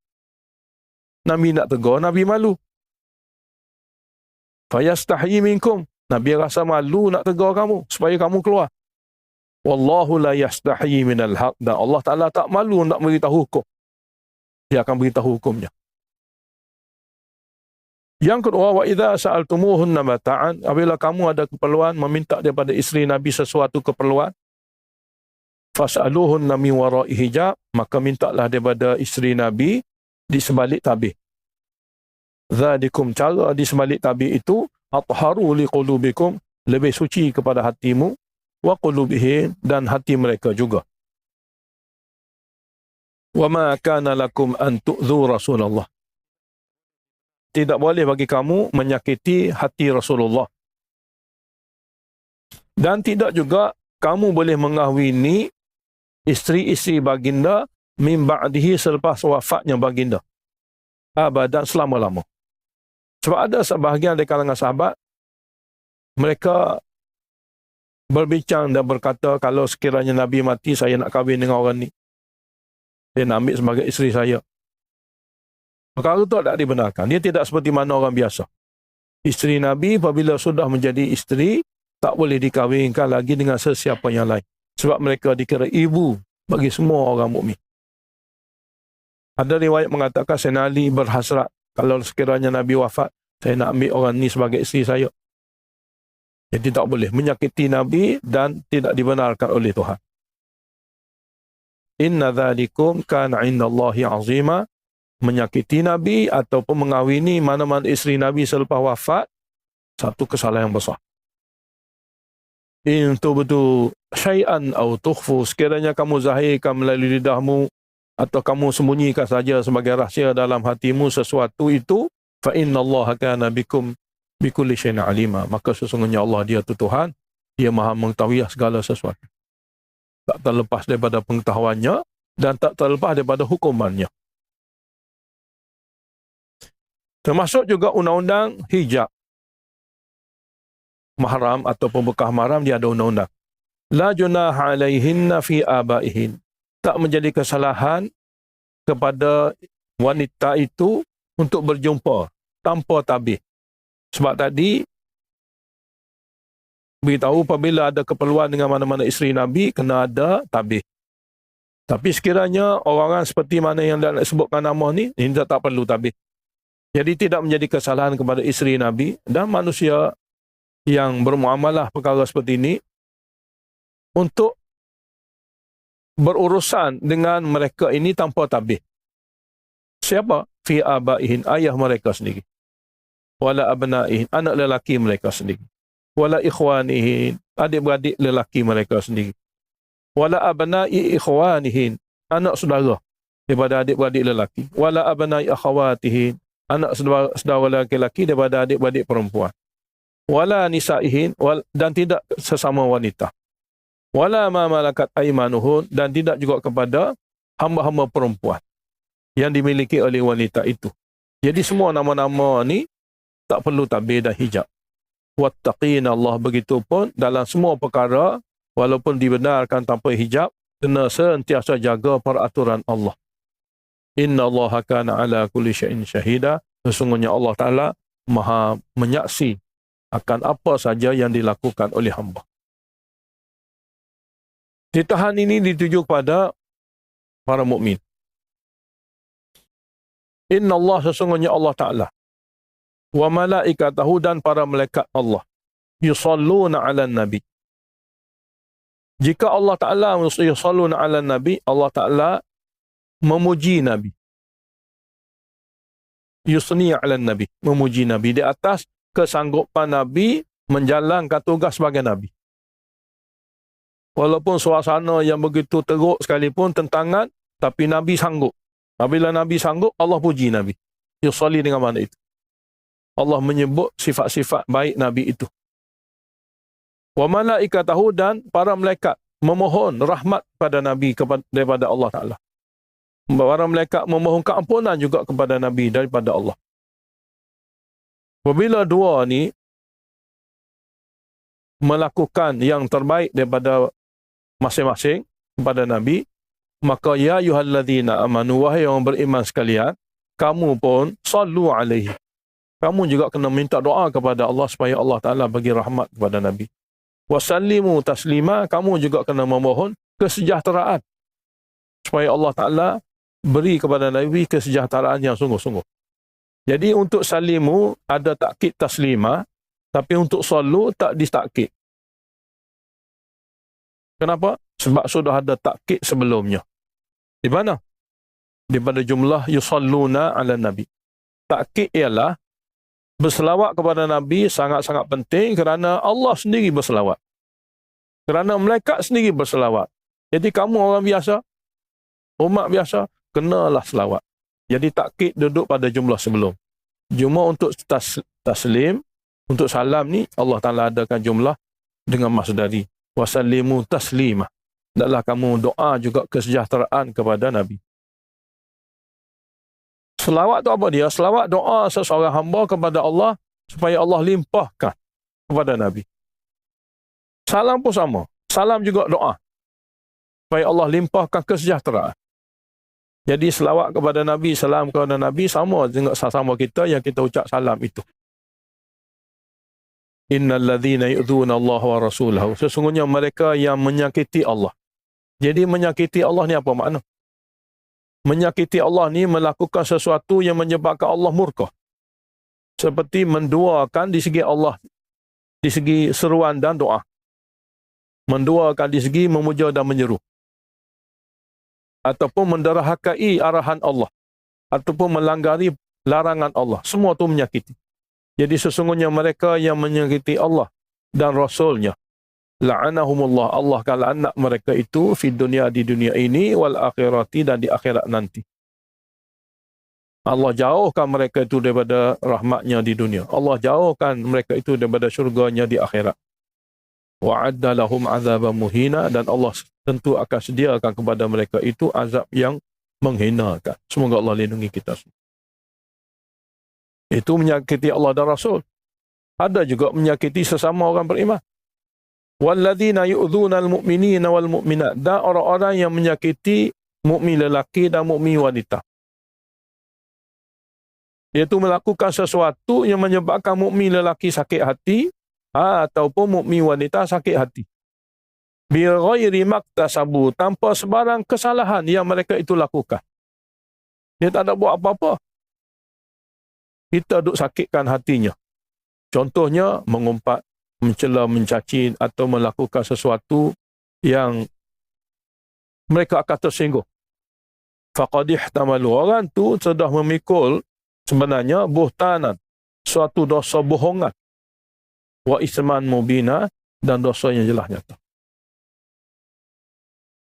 Nabi nak tegur, Nabi malu. Fayastahyi minkum, Nabi rasa malu nak tegur kamu supaya kamu keluar. Wallahu la yastahyi minal haq, dan Allah Ta'ala tak malu nak beritahu hukum. Dia akan beritahu hukumnya. Yang kedua, wa idza sa'altumuhunna mata'an, apabila kamu ada keperluan meminta daripada isteri Nabi sesuatu keperluan, fas'aluhunna min wara'i hijab, maka mintalah daripada isteri Nabi di sebalik tabir. Dzalikum, cara di sebalik tabir itu, atharu liqulubikum, lebih suci kepada hatimu, wa qulubihim, dan hati mereka juga. Wa ma kana lakum an tu'dhu Rasulullah, tidak boleh bagi kamu menyakiti hati Rasulullah. Dan tidak juga kamu boleh mengahwini isteri-isteri baginda min ba'dihi, selepas wafatnya baginda, abadan, selama-lama. Sebab ada sebahagian dari kalangan sahabat, mereka berbincang dan berkata, kalau sekiranya Nabi mati, saya nak kahwin dengan orang ni. Saya nak ambil sebagai isteri saya. Perkara itu tak dibenarkan. Dia tidak seperti mana orang biasa. Isteri Nabi apabila sudah menjadi isteri, tak boleh dikahwinkan lagi dengan sesiapa yang lain. Sebab mereka dikira ibu bagi semua orang mukmin. Ada riwayat mengatakan Sayyidina Ali berhasrat, kalau sekiranya Nabi wafat, saya nak ambil orang ni sebagai isteri saya. Jadi tak boleh menyakiti Nabi dan tidak dibenarkan oleh Tuhan. Inna dzalikum kana 'indallahi 'azima, menyakiti Nabi ataupun mengahwini mana-mana isteri Nabi selepas wafat, satu kesalahan yang besar. In tubdu syai'an aw tukhfu, sekiranya kamu zahirkan melalui lidahmu atau kamu sembunyikan saja sebagai rahsia dalam hatimu sesuatu itu, fa innallaha kana bikum bikulli syai'in alima. Maka sesungguhnya Allah dia tu Tuhan, dia maha mengetahui segala sesuatu. Tak terlepas daripada pengetahuannya dan tak terlepas daripada hukumannya. Termasuk juga undang-undang hijab. Mahram ataupun bekas mahram dia ada undang-undang. La junaha alaihinna fi abaihin. Tak menjadi kesalahan kepada wanita itu untuk berjumpa tanpa tabih. Sebab tadi beritahu apabila ada keperluan dengan mana-mana isteri Nabi, kena ada tabih. Tapi sekiranya orang-orang seperti mana yang dah sebutkan nama ni, ini tak perlu tabih. Jadi tidak menjadi kesalahan kepada isteri Nabi dan manusia yang bermuamalah perkara seperti ini untuk berurusan dengan mereka ini tanpa tabih. Siapa? Fi abaihin, ayah mereka sendiri. Wala abnaihin, anak lelaki mereka sendiri. Wala ikhwanihin, adik-beradik lelaki mereka sendiri. Wala abnai ikhwanihin, anak saudara daripada adik-beradik lelaki. Wala abnai akhawatihin, anak saudara lelaki daripada adik-beradik perempuan. Wala nisaihin, dan tidak sesama wanita. Wala ma malakat aimanuhun, dan tidak juga kepada hamba-hamba perempuan yang dimiliki oleh wanita itu. Jadi semua nama-nama ni tak perlu tabir dan hijab. Wattaqina Allah, begitu pun dalam semua perkara walaupun dibenarkan tanpa hijab, kena sentiasa jaga peraturan Allah. Inna Allah kana ala kulli syai'in syahida. Sesungguhnya Allah Ta'ala maha menyaksi akan apa saja yang dilakukan oleh hamba. Ditahan ini dituju kepada para mukmin. Inna Allah, sesungguhnya Allah Ta'ala, wa malaikatahu, dan para malaikat Allah, yusalluna ala nabi. Jika Allah Ta'ala yusalluna ala nabi, Allah Ta'ala memuji Nabi. Yusni ala nabi, memuji Nabi di atas kesanggupan Nabi menjalankan tugas sebagai Nabi. Walaupun suasana yang begitu teruk sekalipun, tentangan, tapi Nabi sanggup. Apabila Nabi sanggup, Allah puji Nabi. Yusalli dengan mana itu? Allah menyebut sifat-sifat baik Nabi itu. Wa malaikatahu, dan para malaikat memohon rahmat pada Nabi daripada Allah Ta'ala. Para malaikat memohon keampunan juga kepada Nabi daripada Allah. Apabila dua ni melakukan yang terbaik daripada masing-masing kepada Nabi, maka ya ayyuhalladzina amanu, wahai yang beriman sekalian, kamu pun sallu alaihi. Kamu juga kena minta doa kepada Allah supaya Allah Ta'ala bagi rahmat kepada Nabi. Wasallimu taslima, kamu juga kena memohon kesejahteraan supaya Allah Ta'ala beri kepada Nabi kesejahteraan yang sungguh-sungguh. Jadi untuk salimu ada takkid taslima, tapi untuk sallu tak ditakkid. Kenapa? Sebab sudah ada takkid sebelumnya. Di mana? Daripada jumlah yusalluna ala nabi. Takkid ialah berselawat kepada Nabi sangat-sangat penting kerana Allah sendiri berselawat. Kerana malaikat sendiri berselawat. Jadi kamu orang biasa, umat biasa, kenalah selawat. Jadi takkid duduk pada jumlah sebelum. Cuma untuk taslim, untuk salam ni, Allah Ta'ala adakan jumlah dengan masdari. Wasallimu taslimah. Hendaklah kamu doa juga kesejahteraan kepada Nabi. Selawat tu apa dia? Selawat doa seseorang hamba kepada Allah supaya Allah limpahkan kepada Nabi. Salam pun sama. Salam juga doa supaya Allah limpahkan kesejahteraan. Jadi selawat kepada Nabi, salam kepada Nabi sama dengan sama kita yang kita ucap salam itu. Innal ladzina yu'dzuna Allah wa rasulahu. Sesungguhnya mereka yang menyakiti Allah. Jadi menyakiti Allah ni apa makna? Menyakiti Allah ni melakukan sesuatu yang menyebabkan Allah murka. Seperti menduakan di segi Allah, di segi seruan dan doa. Menduakan di segi memuja dan menyeru. Ataupun menderhakai arahan Allah. Ataupun melanggari larangan Allah. Semua itu menyakiti. Jadi sesungguhnya mereka yang menyakiti Allah dan Rasulnya, la'anahumullah, Allah akan laknat mereka itu di dunia ini wal akhirati, dan di akhirat nanti. Allah jauhkan mereka itu daripada rahmatnya di dunia. Allah jauhkan mereka itu daripada syurganya di akhirat. Wa'adda lahum azaban muhina, dan Allah tentu akan sediakan kepada mereka itu azab yang menghinakan. Semoga Allah lindungi kita semua. Itu menyakiti Allah dan Rasul. Ada juga menyakiti sesama orang beriman. Walladzina yu'dzuna al-mu'minina wal mu'minat, dan orang-orang yang menyakiti mukmin lelaki dan mukmin wanita. Iaitu melakukan sesuatu yang menyebabkan mukmin lelaki sakit hati ataupun mukmin wanita sakit hati. Bi ghairi maktasabu, tanpa sebarang kesalahan yang mereka itu lakukan. Dia tak ada buat apa-apa. Kita duk sakitkan hatinya. Contohnya mengumpat, mencela, mencaci atau melakukan sesuatu yang mereka akan tersinggung. Faqad ihtamalu, orang tu sudah memikul sebenarnya buhtanan, suatu dosa bohongan, wa isman mubina, dan dosa yang jelas nyata.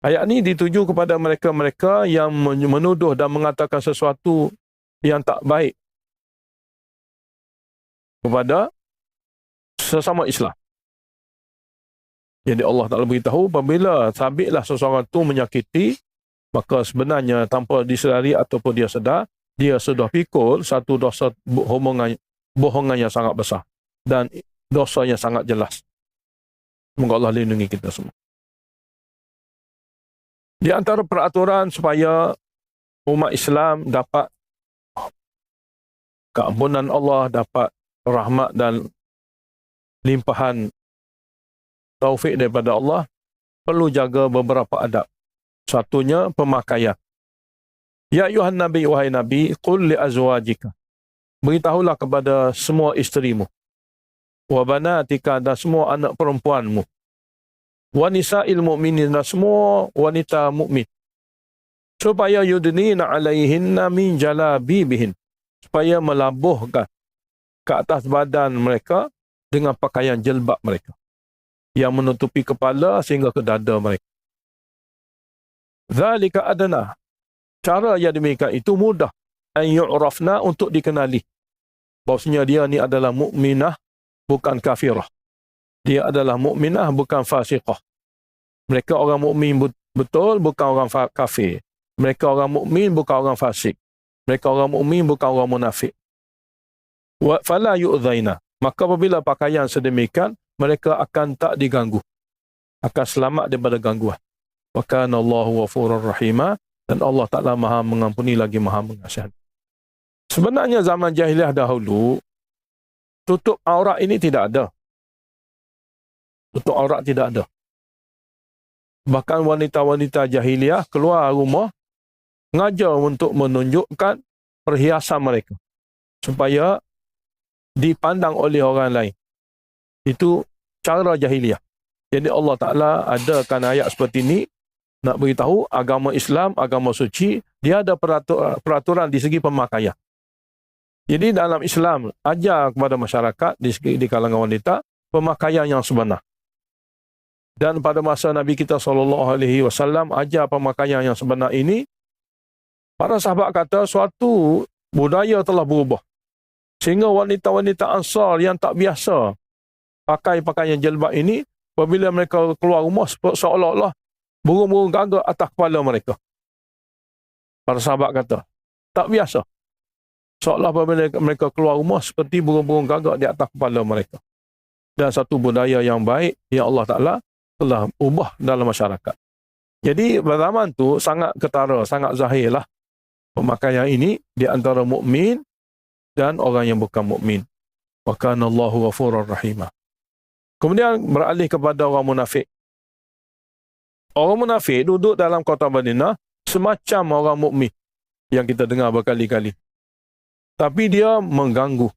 Ayat ini dituju kepada mereka-mereka yang menuduh dan mengatakan sesuatu yang tak baik kepada sesama Islam. Jadi Allah Ta'ala beritahu, apabila sabitlah seseorang itu menyakiti, maka sebenarnya tanpa disedari ataupun dia sedar, dia sudah pikul satu dosa bohongan yang sangat besar dan dosa yang sangat jelas. Semoga Allah lindungi kita semua. Di antara peraturan supaya umat Islam dapat keampunan Allah, dapat rahmat dan limpahan taufik daripada Allah, perlu jaga beberapa adab. Satunya pemakaian. Ya ayuhan Nabi, wahai Nabi, qul li azwajika, beritahulah kepada semua isterimu, wa banatika, dan semua anak perempuanmu, wa nisa'il mu'minin, dan semua wanita mukmin, supaya yudnina alaihinna min jalabibihin, supaya melabuhkan ke atas badan mereka dengan pakaian jilbab mereka yang menutupi kepala sehingga ke dada mereka. Zalika adna, cara yang demikian itu mudah, an yu'rafna, untuk dikenali bahwasanya dia ni adalah mukminah bukan kafirah. Dia adalah mukminah bukan fasiqah. Mereka orang mukmin betul, bukan orang kafir. Mereka orang mukmin bukan orang fasik. Mereka orang mukmin bukan orang munafik. Wa fala yu'dhaina, maka apabila pakaian sedemikian, mereka akan tak diganggu, akan selamat daripada gangguan. Wa kana Allahu ghafurur rahima, dan Allah Ta'ala Maha mengampuni lagi Maha mengasihani. Sebenarnya zaman jahiliah dahulu, tutup aurat ini tidak ada. Tutup aurat tidak ada. Bahkan wanita-wanita jahiliah keluar rumah sengaja untuk menunjukkan perhiasan mereka supaya dipandang oleh orang lain. Itu cara jahiliah. Jadi Allah Ta'ala adakan ayat seperti ini nak beritahu agama Islam, agama suci, dia ada peraturan di segi pemakaian. Jadi dalam Islam ajar kepada masyarakat di kalangan wanita pemakaian yang sebenar. Dan pada masa Nabi kita SAW ajar pemakaian yang sebenar ini, para sahabat kata suatu budaya telah berubah. Sehingga wanita-wanita Ansar yang tak biasa pakai pakaian jilbab ini, apabila mereka keluar rumah seolah-olah burung-burung gagak atas kepala mereka. Para sahabat kata, tak biasa. Seolah apabila mereka keluar rumah seperti burung-burung gagak di atas kepala mereka. Dan satu budaya yang baik yang Allah Ta'ala telah ubah dalam masyarakat. Jadi pada zaman tu sangat ketara, sangat zahirlah pemakaian ini di antara mukmin dan orang yang bukan mukmin. Wa kana Allahu ghafurur rahimah. Kemudian beralih kepada orang munafik. Orang munafik duduk dalam kota Madinah semacam orang mukmin yang kita dengar berkali-kali. Tapi dia mengganggu.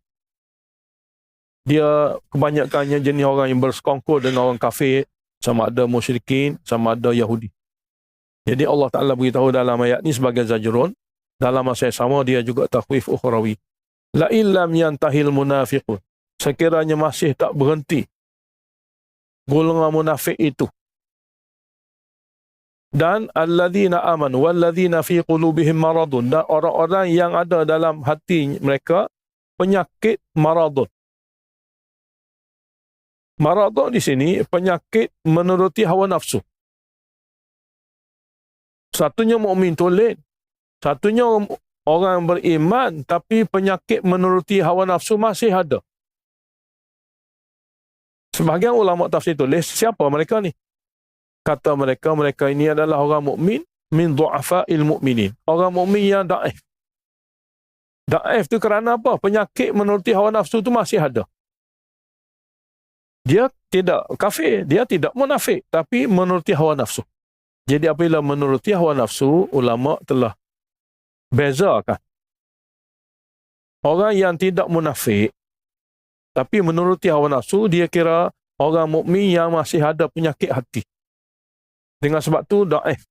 Dia kebanyakannya jenis orang yang bersekongkol dengan orang kafir, sama ada musyrikin, sama ada Yahudi. Jadi Allah Ta'ala beritahu dalam ayat ini sebagai zajrun, dalam masa yang sama dia juga takhwif ukhrawi. La illam yantahil munafiqun, sekiranya masih tak berhenti golongan munafik itu dan alladzina amanu walladzina fi qulubihim maradun, dan orang-orang yang ada dalam hati mereka penyakit maradun. Maradun di sini penyakit menuruti hawa nafsu. Satunya mukmin tulen, satunya orang beriman tapi penyakit menuruti hawa nafsu masih ada. Sebahagian ulama tafsir tulis, siapa mereka ni? Kata mereka, mereka ini adalah orang mukmin min du'afa'il mu'minin. Orang mukmin yang daif. Daif tu kerana apa? Penyakit menuruti hawa nafsu tu masih ada. Dia tidak kafir, dia tidak munafik, tapi menuruti hawa nafsu. Jadi apabila menuruti hawa nafsu, ulama telah bezakan. Orang yang tidak munafik, tapi menuruti hawa nafsu, dia kira orang mukmin yang masih ada penyakit hati. Dengan sebab tu daif.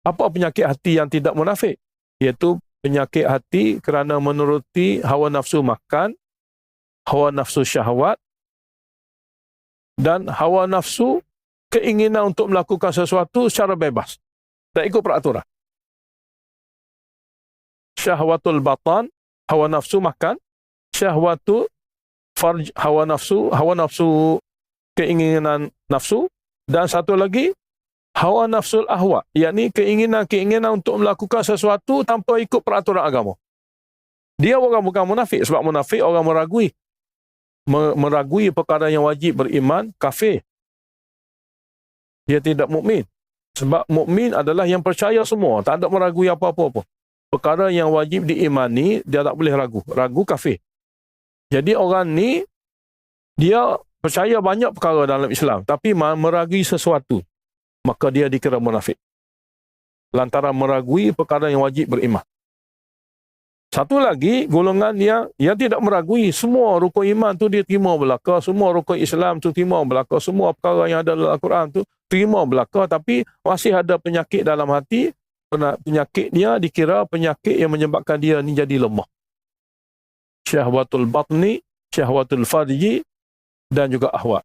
Apa penyakit hati yang tidak munafik? Iaitu penyakit hati kerana menuruti hawa nafsu makan, hawa nafsu syahwat, dan hawa nafsu keinginan untuk melakukan sesuatu secara bebas. Tak ikut peraturan. Syahwatul batan, hawa nafsu makan. Syahwatul farj, hawa nafsu keinginan nafsu. Dan satu lagi, hawa nafsul ahwa, yakni keinginan untuk melakukan sesuatu tanpa ikut peraturan agama. Dia orang bukan munafik, sebab munafik orang meragui perkara yang wajib beriman, kafir. Dia tidak mukmin. Sebab mukmin adalah yang percaya semua, tak ada meragui apa-apa pun. Perkara yang wajib diimani, dia tak boleh ragu. Ragu kafir. Jadi orang ni, dia percaya banyak perkara dalam Islam, tapi meragui sesuatu, maka dia dikira munafik. Lantaran meragui perkara yang wajib beriman. Satu lagi, golongan yang tidak meragui. Semua rukun iman tu dia terima belaka. Semua rukun Islam tu terima belaka. Semua perkara yang ada dalam Al-Quran tu terima belaka. Tapi masih ada penyakit dalam hati. Penyakit dia dikira penyakit yang menyebabkan dia ni jadi lemah. Syahwatul batni, syahwatul farji, dan juga ahwat.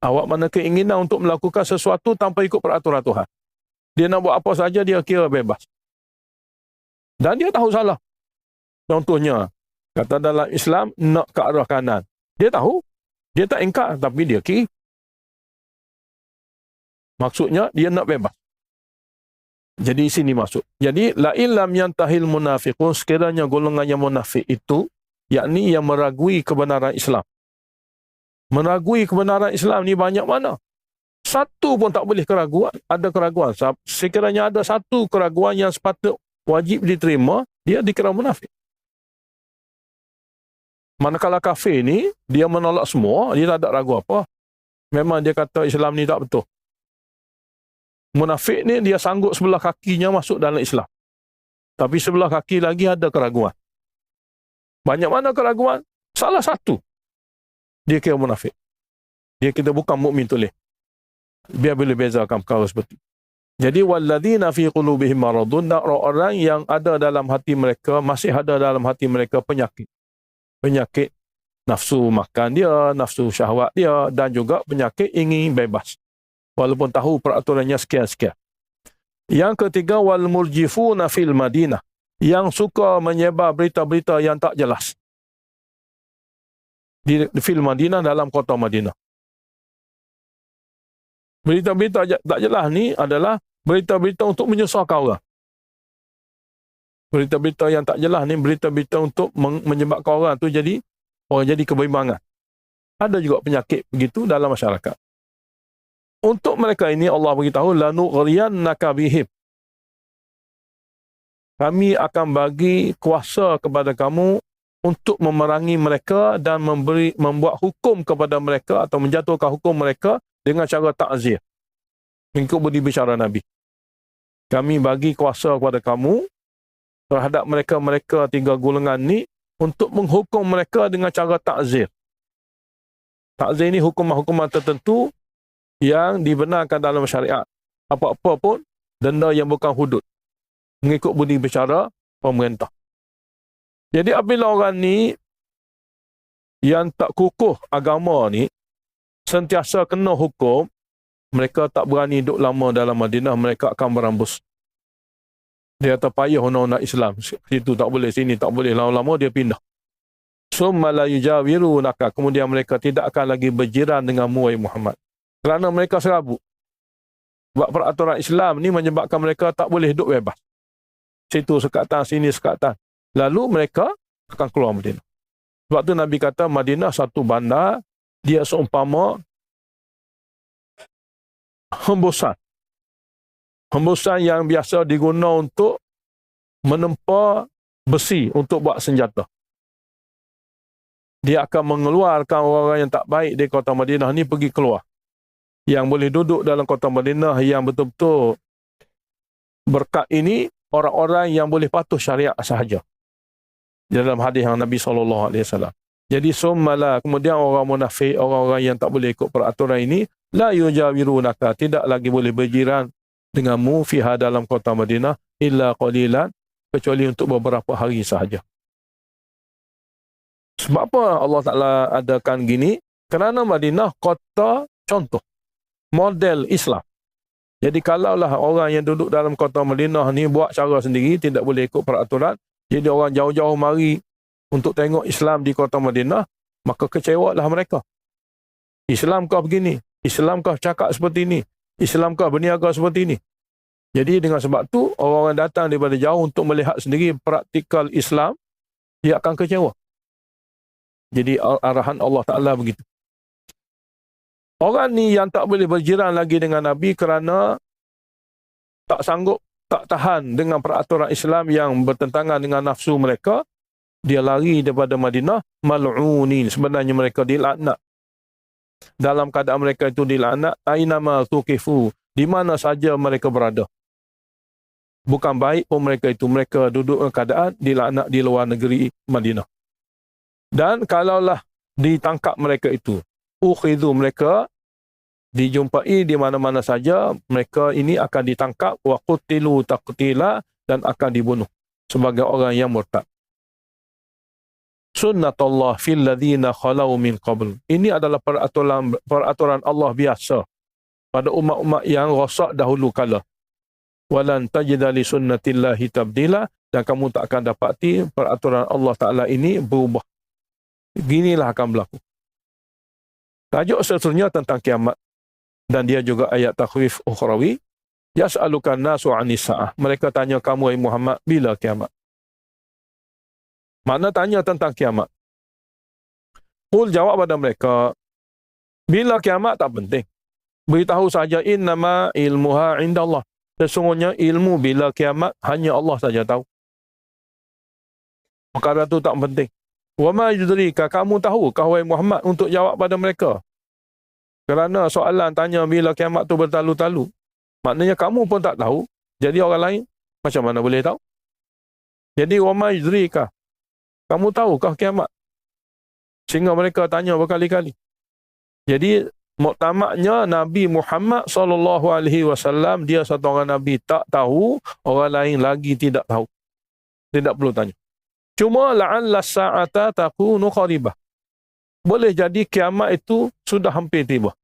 Awak mana keinginan untuk melakukan sesuatu tanpa ikut peraturan Tuhan. Dia nak buat apa saja, dia kira bebas. Dan dia tahu salah. Contohnya, kata dalam Islam, nak ke arah kanan. Dia tahu. Dia tak ingkar, tapi dia kiri. Maksudnya, dia nak bebas. Jadi, sini masuk. Jadi, la illam yantahil munafiqun, sekiranya golongan yang munafik itu, yakni yang meragui kebenaran Islam. Meragui kebenaran Islam ni banyak mana? Satu pun tak boleh keraguan. Ada keraguan. Sekiranya ada satu keraguan yang sepatut wajib diterima, dia dikira munafik. Manakala kafir ni, dia menolak semua, dia tak ada ragu apa. Memang dia kata Islam ni tak betul. Munafik ni, dia sanggup sebelah kakinya masuk dalam Islam. Tapi sebelah kaki lagi ada keraguan. Banyak mana keraguan? Salah satu. Dia kira munafik. Dia kira bukan mukmin tulen. Biar boleh bezakan perkara seperti itu. Jadi, walladzina fi qulubihim maradun, orang yang ada dalam hati mereka, masih ada dalam hati mereka penyakit. Penyakit nafsu makan dia, nafsu syahwat dia, dan juga penyakit ingin bebas. Walaupun tahu peraturannya sekian-sekian. Yang ketiga, wal murjifuna fil Madinah, yang suka menyebar berita-berita yang tak jelas. Di fil Madinah, dalam kota Madinah. Berita-berita tak jelas ni adalah berita-berita untuk menyusahkan orang. Berita-berita yang tak jelas ni, berita-berita untuk menyebabkan orang tu jadi kebimbangan. Ada juga penyakit begitu dalam masyarakat. Untuk mereka ini Allah beritahu, lanughriannaka bihim. Kami akan bagi kuasa kepada kamu untuk memerangi mereka dan membuat hukum kepada mereka atau menjatuhkan hukum mereka dengan cara ta'zir. Mengikut budi bicara Nabi. Kami bagi kuasa kepada kamu terhadap mereka-mereka tiga golongan ni untuk menghukum mereka dengan cara ta'zir. Ta'zir ni hukuman-hukuman tertentu yang dibenarkan dalam syariat. Apa-apa pun denda yang bukan hudud. Mengikut budi bicara pemerintah. Jadi apabila orang ni yang tak kukuh agama ni sentiasa kena hukum, mereka tak berani duduk lama dalam Madinah, mereka akan berambus. Dia terpayah nak Islam. Situ tak boleh, sini tak boleh. Lama-lama dia pindah. Summa la yujawirunaka. Kemudian mereka tidak akan lagi berjiran denganmu, wahai Muhammad. Kerana mereka serabut. Sebab peraturan Islam ni menyebabkan mereka tak boleh hidup bebas. Situ sekatan, sini sekatan. Lalu mereka akan keluar Madinah. Sebab tu Nabi kata Madinah satu bandar, dia seumpama hembusan. Hembusan yang biasa digunakan untuk menempa besi untuk buat senjata. Dia akan mengeluarkan orang-orang yang tak baik di kota Madinah ni pergi keluar. Yang boleh duduk dalam kota Madinah yang betul-betul berkat ini, orang-orang yang boleh patuh syariat sahaja. Dalam hadis yang Nabi SAW. Jadi summala, kemudian orang munafik, orang-orang yang tak boleh ikut peraturan ini, la yujawirunaka, tidak lagi boleh berjiran denganmu fiha dalam kota Madinah illa qalilan, kecuali untuk beberapa hari sahaja. Sebab apa Allah Ta'ala adakan gini? Kerana Madinah kota contoh, model Islam. Jadi kalaulah orang yang duduk dalam kota Madinah ni buat cara sendiri, tidak boleh ikut peraturan, jadi orang jauh-jauh mari untuk tengok Islam di kota Madinah, maka kecewa lah mereka. Islamkah begini? Islamkah cakap seperti ini? Islamkah berniaga seperti ini? Jadi dengan sebab tu, orang-orang datang daripada jauh untuk melihat sendiri praktikal Islam, dia akan kecewa. Jadi arahan Allah Ta'ala begitu. Orang ni yang tak boleh berjiran lagi dengan Nabi kerana tak sanggup, tak tahan dengan peraturan Islam yang bertentangan dengan nafsu mereka, dia lari daripada Madinah, mal'unin. Sebenarnya mereka dilaknat. Dalam keadaan mereka itu dilaknat, ainama tuqifu, di mana saja mereka berada. Bukan baik pun mereka itu, mereka duduk dalam keadaan dilaknat di luar negeri Madinah. Dan kalaulah ditangkap mereka itu, ukhidhu, mereka dijumpai di mana-mana saja, mereka ini akan ditangkap, wa qutilu taqtila, dan akan dibunuh sebagai orang yang murtad. Sunnatullah fil ladzina khalau min qabl. Ini adalah peraturan Allah biasa pada umat-umat yang rosak dahulu kala. Walan tajida li sunnatillahi tabdila, dan kamu tak akan dapati peraturan Allah Ta'ala ini berubah. Ginilah akan berlaku. Tajuk seterusnya tentang kiamat, dan dia juga ayat takhwif ukhrawi. Yas'alukan nasu 'anis sa'ah. Mereka tanya kamu, wahai Muhammad, bila kiamat? Makna tanya tentang kiamat. Qul, jawab pada mereka, bila kiamat tak penting. Beritahu saja, innama ilmuha indallah. Sesungguhnya ilmu bila kiamat hanya Allah saja tahu. Perkara itu tak penting. Wa ma yudrika, kamu tahu wahai Muhammad untuk jawab pada mereka. Kerana soalan tanya bila kiamat tu bertalu-talu, maknanya kamu pun tak tahu, jadi orang lain macam mana boleh tahu? Jadi wa ma yudrika, kamu tahukah kiamat? Sehingga mereka tanya berkali-kali. Jadi muktamadnya Nabi Muhammad SAW, dia satu orang Nabi tak tahu, orang lain lagi tidak tahu. Tidak perlu tanya. Cuma la'alla sa'ata takunu qaribah. Boleh jadi kiamat itu sudah hampir tiba.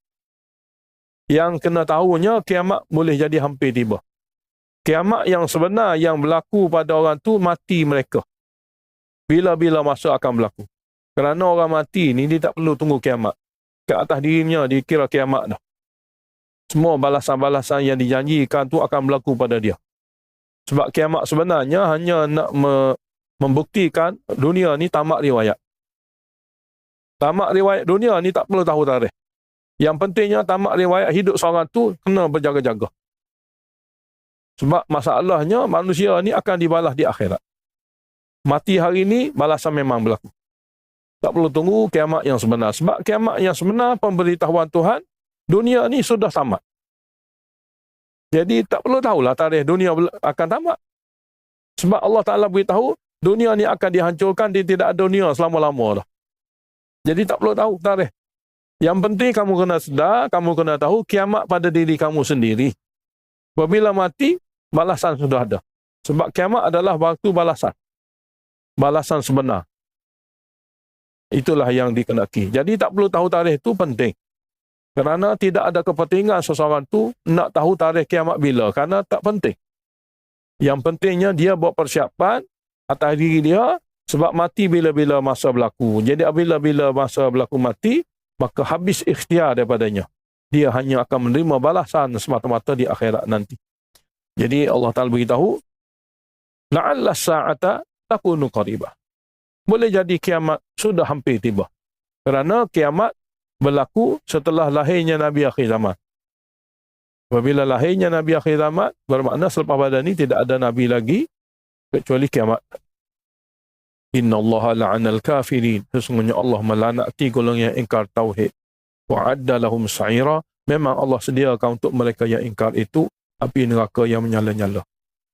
Yang kena tahunya kiamat boleh jadi hampir tiba. Kiamat yang sebenar yang berlaku pada orang tu mati mereka. Bila-bila masa akan berlaku. Kerana orang mati ni dia tak perlu tunggu kiamat. Ke atas dirinya dikira kiamat dah. Semua balasan-balasan yang dijanjikan tu akan berlaku pada dia. Sebab kiamat sebenarnya hanya nak membuktikan dunia ni tamat riwayat. Tamat riwayat dunia ni tak perlu tahu tarikh. Yang pentingnya tamat riwayat hidup seorang tu kena berjaga-jaga. Sebab masalahnya manusia ni akan dibalas di akhirat. Mati hari ini, balasan memang berlaku. Tak perlu tunggu kiamat yang sebenar. Sebab kiamat yang sebenar, pemberitahuan Tuhan, dunia ni sudah tamat. Jadi tak perlu tahulah tarikh dunia akan tamat. Sebab Allah Ta'ala beritahu, dunia ni akan dihancurkan, dia tidak ada dunia selama-lama dah. Jadi tak perlu tahu tarikh. Yang penting kamu kena sedar, kamu kena tahu kiamat pada diri kamu sendiri. Apabila mati, balasan sudah ada. Sebab kiamat adalah waktu balasan. Balasan sebenar. Itulah yang dikenaki. Jadi tak perlu tahu tarikh itu penting. Kerana tidak ada kepentingan seseorang tu nak tahu tarikh kiamat bila, kerana tak penting. Yang pentingnya dia buat persiapan atas diri dia, sebab mati bila-bila masa berlaku. Jadi apabila masa berlaku mati, maka habis ikhtiar daripadanya. Dia hanya akan menerima balasan semata-mata di akhirat nanti. Jadi Allah Ta'ala beritahu, la'alla sa'ata takunu qaribah. Boleh jadi kiamat sudah hampir tiba. Kerana kiamat berlaku setelah lahirnya Nabi akhir zaman. Apabila lahirnya Nabi akhir zaman, bermakna selepas pada ini tidak ada Nabi lagi kecuali kiamat. Inna Allah la'anal kafirin. Sesungguhnya Allah melaknati golongan yang ingkar tauhid. Wa'adda lahum sa'ira. Memang Allah sediakan untuk mereka yang ingkar itu api neraka yang menyala-nyala.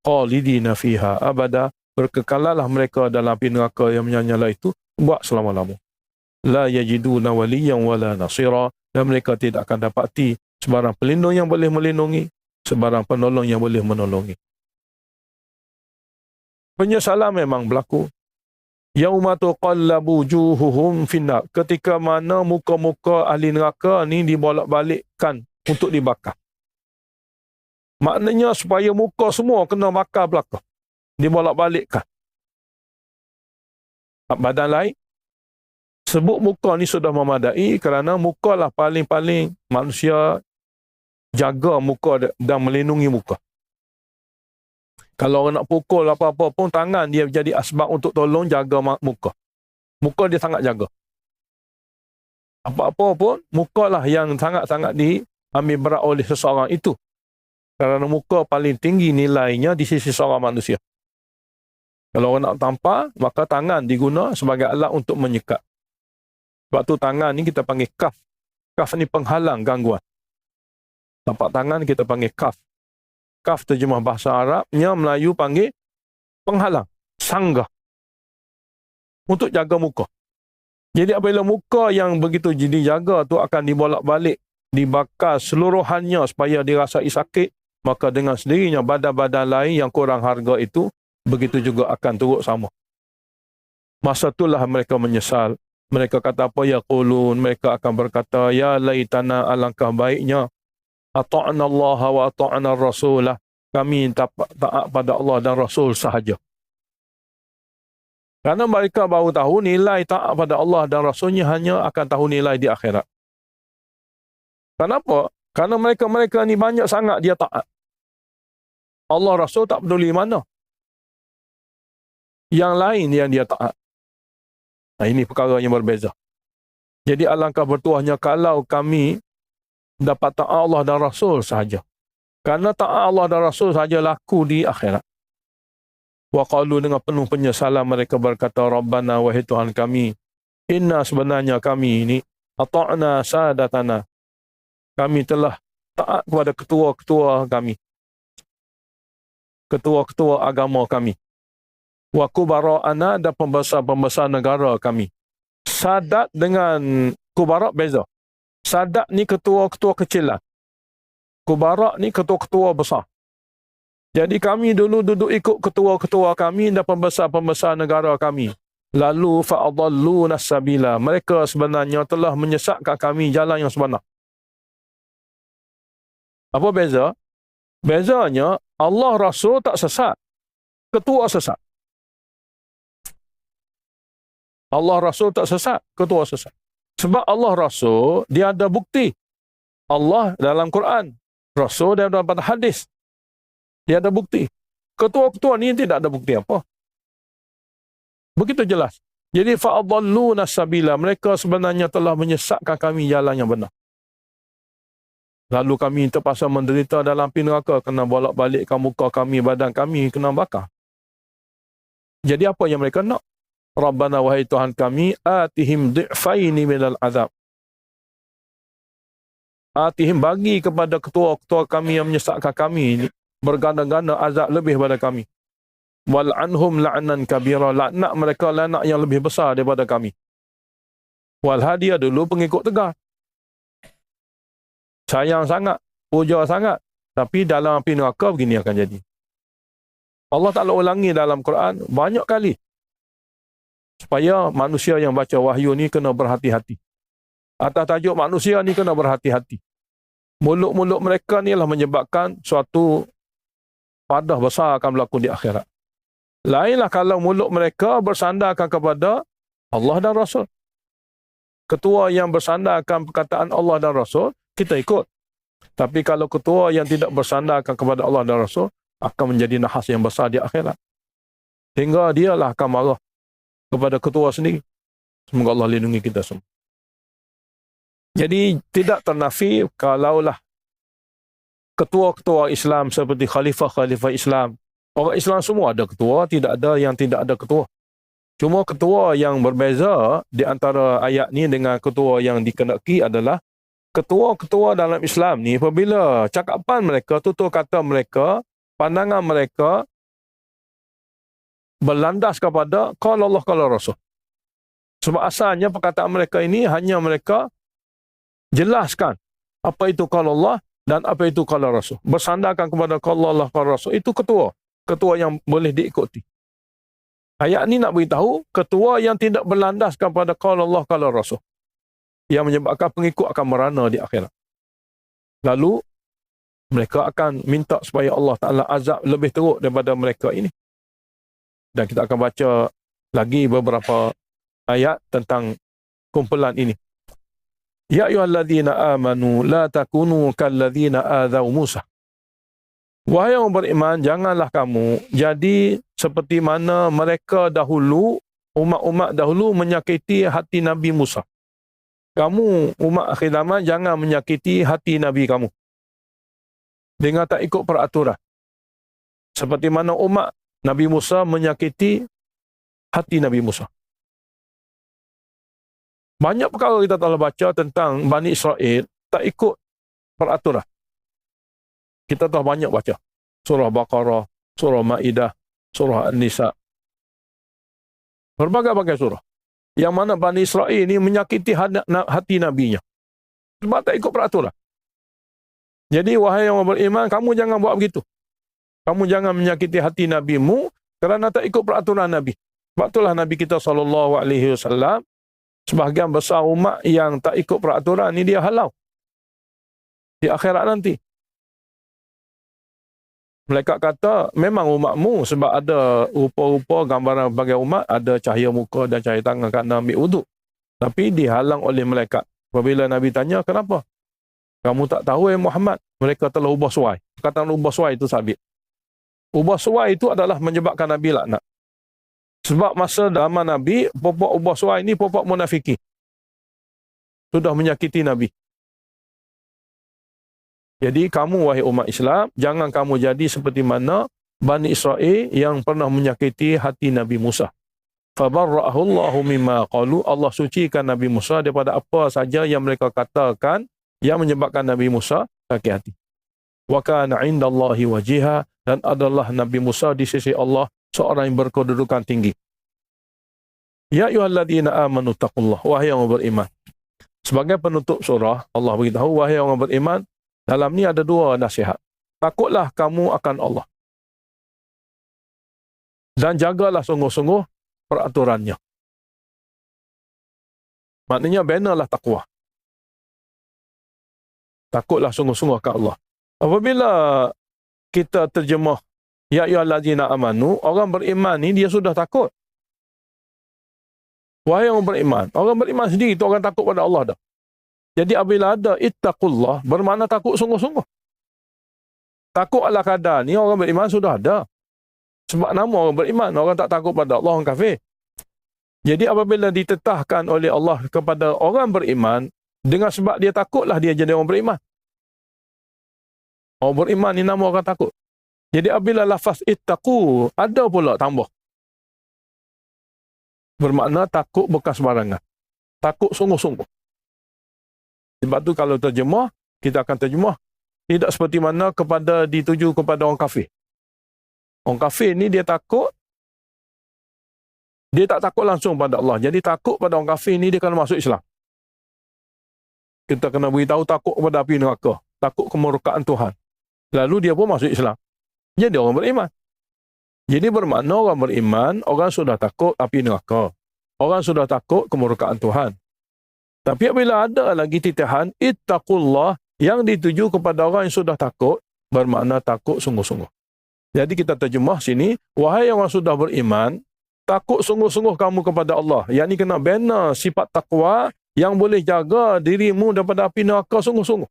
Khalidina fiha abada. Berkekalalah mereka dalam api neraka yang menyala-nyala itu buat selama-lama. La yajiduna waliyan wala nasira. Dan mereka tidak akan dapati sebarang pelindung yang boleh melindungi, sebarang penolong yang boleh menolongi. Penyesalan memang berlaku. Yauma tuqallabu wujuhuhum finnar. Ketika mana muka-muka ahli neraka ni dibolak-balikkan untuk dibakar. Maknanya supaya muka semua kena bakar belakang. Dibolak-balikkan. Badan lain. Sebut muka ni sudah memadai kerana muka lah paling-paling manusia jaga muka dan melindungi muka. Kalau orang nak pukul apa-apa pun, tangan dia jadi asbab untuk tolong jaga muka. Muka dia sangat jaga. Apa-apa pun, muka lah yang sangat-sangat diambil berat oleh seseorang itu. Kerana muka paling tinggi nilainya di sisi seorang manusia. Kalau orang nak tampar, maka tangan diguna sebagai alat untuk menyekat. Sebab tu tangan ni kita panggil kaf. Kaf ni penghalang gangguan. Tapak tangan kita panggil kaf. Kaf terjemah bahasa Arabnya, Melayu panggil penghalang, sanggah. Untuk jaga muka. Jadi apabila muka yang begitu dijaga tu akan dibolak-balik, dibakar seluruhannya supaya dirasai sakit, maka dengan sendirinya badan-badan lain yang kurang harga itu, begitu juga akan turut sama. Masa itulah mereka menyesal. Mereka kata apa? Yaqulun, mereka akan berkata, ya laitana, alangkah baiknya ata'na Allah wa ata'na Rasulah. Kami taat pada Allah dan Rasul sahaja. Karena mereka baru tahu nilai taat pada Allah dan Rasulnya hanya akan tahu nilai di akhirat. Kenapa? Karena mereka ni banyak sangat dia taat. Allah Rasul tak peduli mana. Yang lain yang dia taat. Nah, ini perkara yang berbeza. Jadi alangkah bertuahnya kalau kami dapat taat Allah dan Rasul sahaja. Kerana taat Allah dan Rasul sahaja laku di akhirat. Wa qalu, dengan penuh penyesalan mereka berkata, Rabbana, wahai Tuhan kami, inna, sebenarnya kami ini, ata'na sadatana. Kami telah taat kepada ketua-ketua kami. Ketua-ketua agama kami. Wa kubara'ana, dan pembesar-pembesar negara kami. Sadat dengan kubara' beza. Sadat ni ketua-ketua kecilan. Kubara' ni ketua-ketua besar. Jadi kami dulu duduk ikut ketua-ketua kami dan pembesar-pembesar negara kami. Lalu fa'adalluna sabila. Mereka sebenarnya telah menyesatkan kami jalan yang sebenar. Apa beza? Bezanya Allah Rasul tak sesat. Ketua sesat. Allah Rasul tak sesat, ketua sesat. Sebab Allah Rasul, dia ada bukti. Allah dalam Quran, Rasul dalam hadis. Dia ada bukti. Ketua-ketua ni tidak ada bukti apa. Begitu jelas. Jadi fa'adalluna sabila. Mereka sebenarnya telah menyesatkan kami jalan yang benar. Lalu kami terpaksa menderita dalam api neraka, kena bolak-balikkan muka kami, badan kami kena bakar. Jadi apa yang mereka nak? Rabbana, wahai Tuhan kami, atihim di'faini minal azab. Atihim, bagi kepada ketua-ketua kami yang menyesatkan kami ini, berganda-ganda azab lebih pada kami. Wal'anhum la'nan kabira. Laknat mereka laknat yang lebih besar daripada kami. Walhadiah, dulu pengikut tegar. Sayang sangat, puja sangat. Tapi dalam api neraka begini akan jadi. Allah Ta'ala ulangi dalam Quran banyak kali. Supaya manusia yang baca wahyu ni kena berhati-hati. Atas tajuk manusia ni kena berhati-hati. Mulut-mulut mereka ni lah menyebabkan suatu padah besar akan berlaku di akhirat. Lainlah kalau mulut mereka bersandarkan kepada Allah dan Rasul. Ketua yang bersandarkan perkataan Allah dan Rasul, kita ikut. Tapi kalau ketua yang tidak bersandarkan kepada Allah dan Rasul, akan menjadi nahas yang besar di akhirat. Hingga dialah akan marah kepada ketua sendiri. Semoga Allah lindungi kita semua. Jadi tidak ternafi kalaulah ketua-ketua Islam seperti khalifah-khalifah Islam. Orang Islam semua ada ketua, tidak ada yang tidak ada ketua. Cuma ketua yang berbeza di antara ayat ni dengan ketua yang dikenaki adalah ketua-ketua dalam Islam ni apabila cakapan mereka, tutur kata mereka, pandangan mereka berlandas kepada qala Allah qala Rasul. Sebab asalnya perkataan mereka ini hanya mereka jelaskan apa itu qala Allah dan apa itu qala Rasul. Bersandarkan kepada qala Allah qala Rasul itu ketua yang boleh diikuti. Ayat ni nak beritahu ketua yang tidak berlandaskan pada qala Allah qala Rasul, yang menyebabkan pengikut akan merana di akhirat. Lalu mereka akan minta supaya Allah Ta'ala azab lebih teruk daripada mereka ini. Dan kita akan baca lagi beberapa ayat tentang kumpulan ini. Ya ayyuhalladzina amanu la takunu kalladzina adzau Musa. Wahai orang beriman, janganlah kamu jadi seperti mana mereka dahulu, umat-umat dahulu menyakiti hati Nabi Musa. Kamu, umat akhir zaman, jangan menyakiti hati Nabi kamu dengan tak ikut peraturan. Seperti mana umat Nabi Musa menyakiti hati Nabi Musa. Banyak perkara kita telah baca tentang Bani Israel tak ikut peraturan. Kita telah banyak baca. Surah Baqarah, Surah Ma'idah, Surah An-Nisa. Berbagai-bagai surah. Yang mana Bani Israel ini menyakiti hati Nabinya. Sebab tak ikut peraturan. Jadi wahai yang beriman, kamu jangan buat begitu. Kamu jangan menyakiti hati Nabimu kerana tak ikut peraturan Nabi. Sebab itulah Nabi kita SAW, sebahagian besar umat yang tak ikut peraturan ini dia halau di akhirat nanti. Mereka kata, memang umatmu sebab ada rupa-rupa gambaran bagi umat, ada cahaya muka dan cahaya tangan kerana ambil wuduk. Tapi dihalang oleh malaikat. Apabila Nabi tanya, kenapa? Kamu tak tahu Muhammad? Mereka telah ubah suai. Perkataan ubah suai itu sabit. Ubah suai itu adalah menyebabkan Nabi laknat. Sebab masa zaman Nabi, pokok ubah suai ini pokok munafiki. Sudah menyakiti Nabi. Jadi kamu wahai umat Islam, jangan kamu jadi seperti mana Bani Israel yang pernah menyakiti hati Nabi Musa. Fabarra'ahu Allahu mimma qalu. Allah sucikan Nabi Musa daripada apa saja yang mereka katakan yang menyebabkan Nabi Musa sakit hati. Wa kana 'indallahi wajiha, dan adalah Nabi Musa di sisi Allah seorang yang berkedudukan tinggi. Ya ayyuhalladzina amanu taqullah, wahai yang beriman. Sebagai penutup surah, Allah beritahu, wahai yang beriman, dalam ni ada dua nasihat. Takutlah kamu akan Allah. Dan jagalah sungguh-sungguh peraturannya. Maknanya benalah takwa. Takutlah sungguh-sungguh akan Allah. Apabila kita terjemah ya ayyuhallazina amanu, orang beriman ni dia sudah takut. Wahai orang beriman. Orang beriman sendiri itu orang takut pada Allah dah. Jadi apabila ada ittaqullah, bermakna takut sungguh-sungguh. Takut ala kadar ni orang beriman sudah ada. Sebab nama orang beriman, orang tak takut pada Allah, orang kafir. Jadi apabila ditetahkan oleh Allah kepada orang beriman, dengan sebab dia takutlah dia jadi orang beriman. Orang beriman ni nama orang takut. Jadi apabila lafaz ittaqu, ada pula tambah. Bermakna takut bukan sembarangan. Takut sungguh-sungguh. Sebab tu kalau terjemah, kita akan terjemah tidak seperti mana dituju kepada orang kafir. Orang kafir ni dia takut, dia tak takut langsung pada Allah. Jadi takut pada orang kafir ni dia kena masuk Islam. Kita kena beritahu takut kepada api neraka, takut kemurkaan Tuhan. Lalu dia pun masuk Islam. Jadi orang beriman. Jadi bermakna orang beriman, orang sudah takut api neraka. Orang sudah takut kemurkaan Tuhan. Tapi apabila ada lagi titihan, ittaqullah, yang dituju kepada orang yang sudah takut, bermakna takut sungguh-sungguh. Jadi kita terjemah sini, wahai orang sudah beriman, takut sungguh-sungguh kamu kepada Allah. Yang ini kena bina sifat takwa yang boleh jaga dirimu daripada api neraka sungguh-sungguh.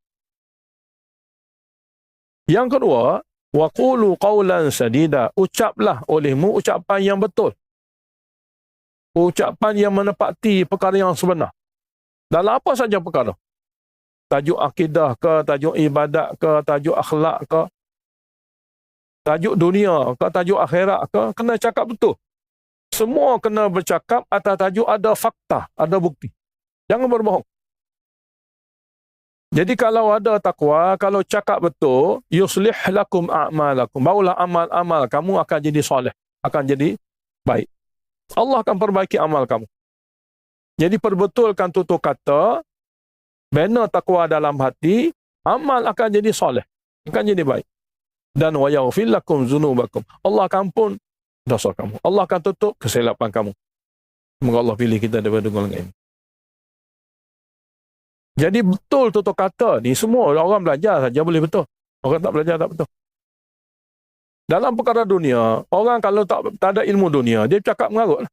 Yang kedua, waqulu qawlan sadida, ucaplah olehmu ucapan yang betul. Ucapan yang menepati perkara yang sebenar. Dalam apa saja perkara. Tajuk akidah ke, tajuk ibadat ke, tajuk akhlak ke, tajuk dunia ke, tajuk akhirat ke, kena cakap betul. Semua kena bercakap atas tajuk ada fakta, ada bukti. Jangan berbohong. Jadi kalau ada takwa, kalau cakap betul, yuslih lakum a'malakum. Barulah amal-amal kamu akan jadi soleh, akan jadi baik. Allah akan perbaiki amal kamu. Jadi perbetulkan tutur kata, bina takwa dalam hati, amal akan jadi soleh, akan jadi baik. Dan wa yaghfir lakum dzunubakum. Allah akan ampun dosa kamu. Allah akan tutup kesilapan kamu. Semoga Allah pilih kita daripada golongan ini. Jadi betul tutur kata ni, semua orang belajar saja boleh betul. Orang tak belajar tak betul. Dalam perkara dunia, orang kalau tak ada ilmu dunia, dia cakap mengarut lah.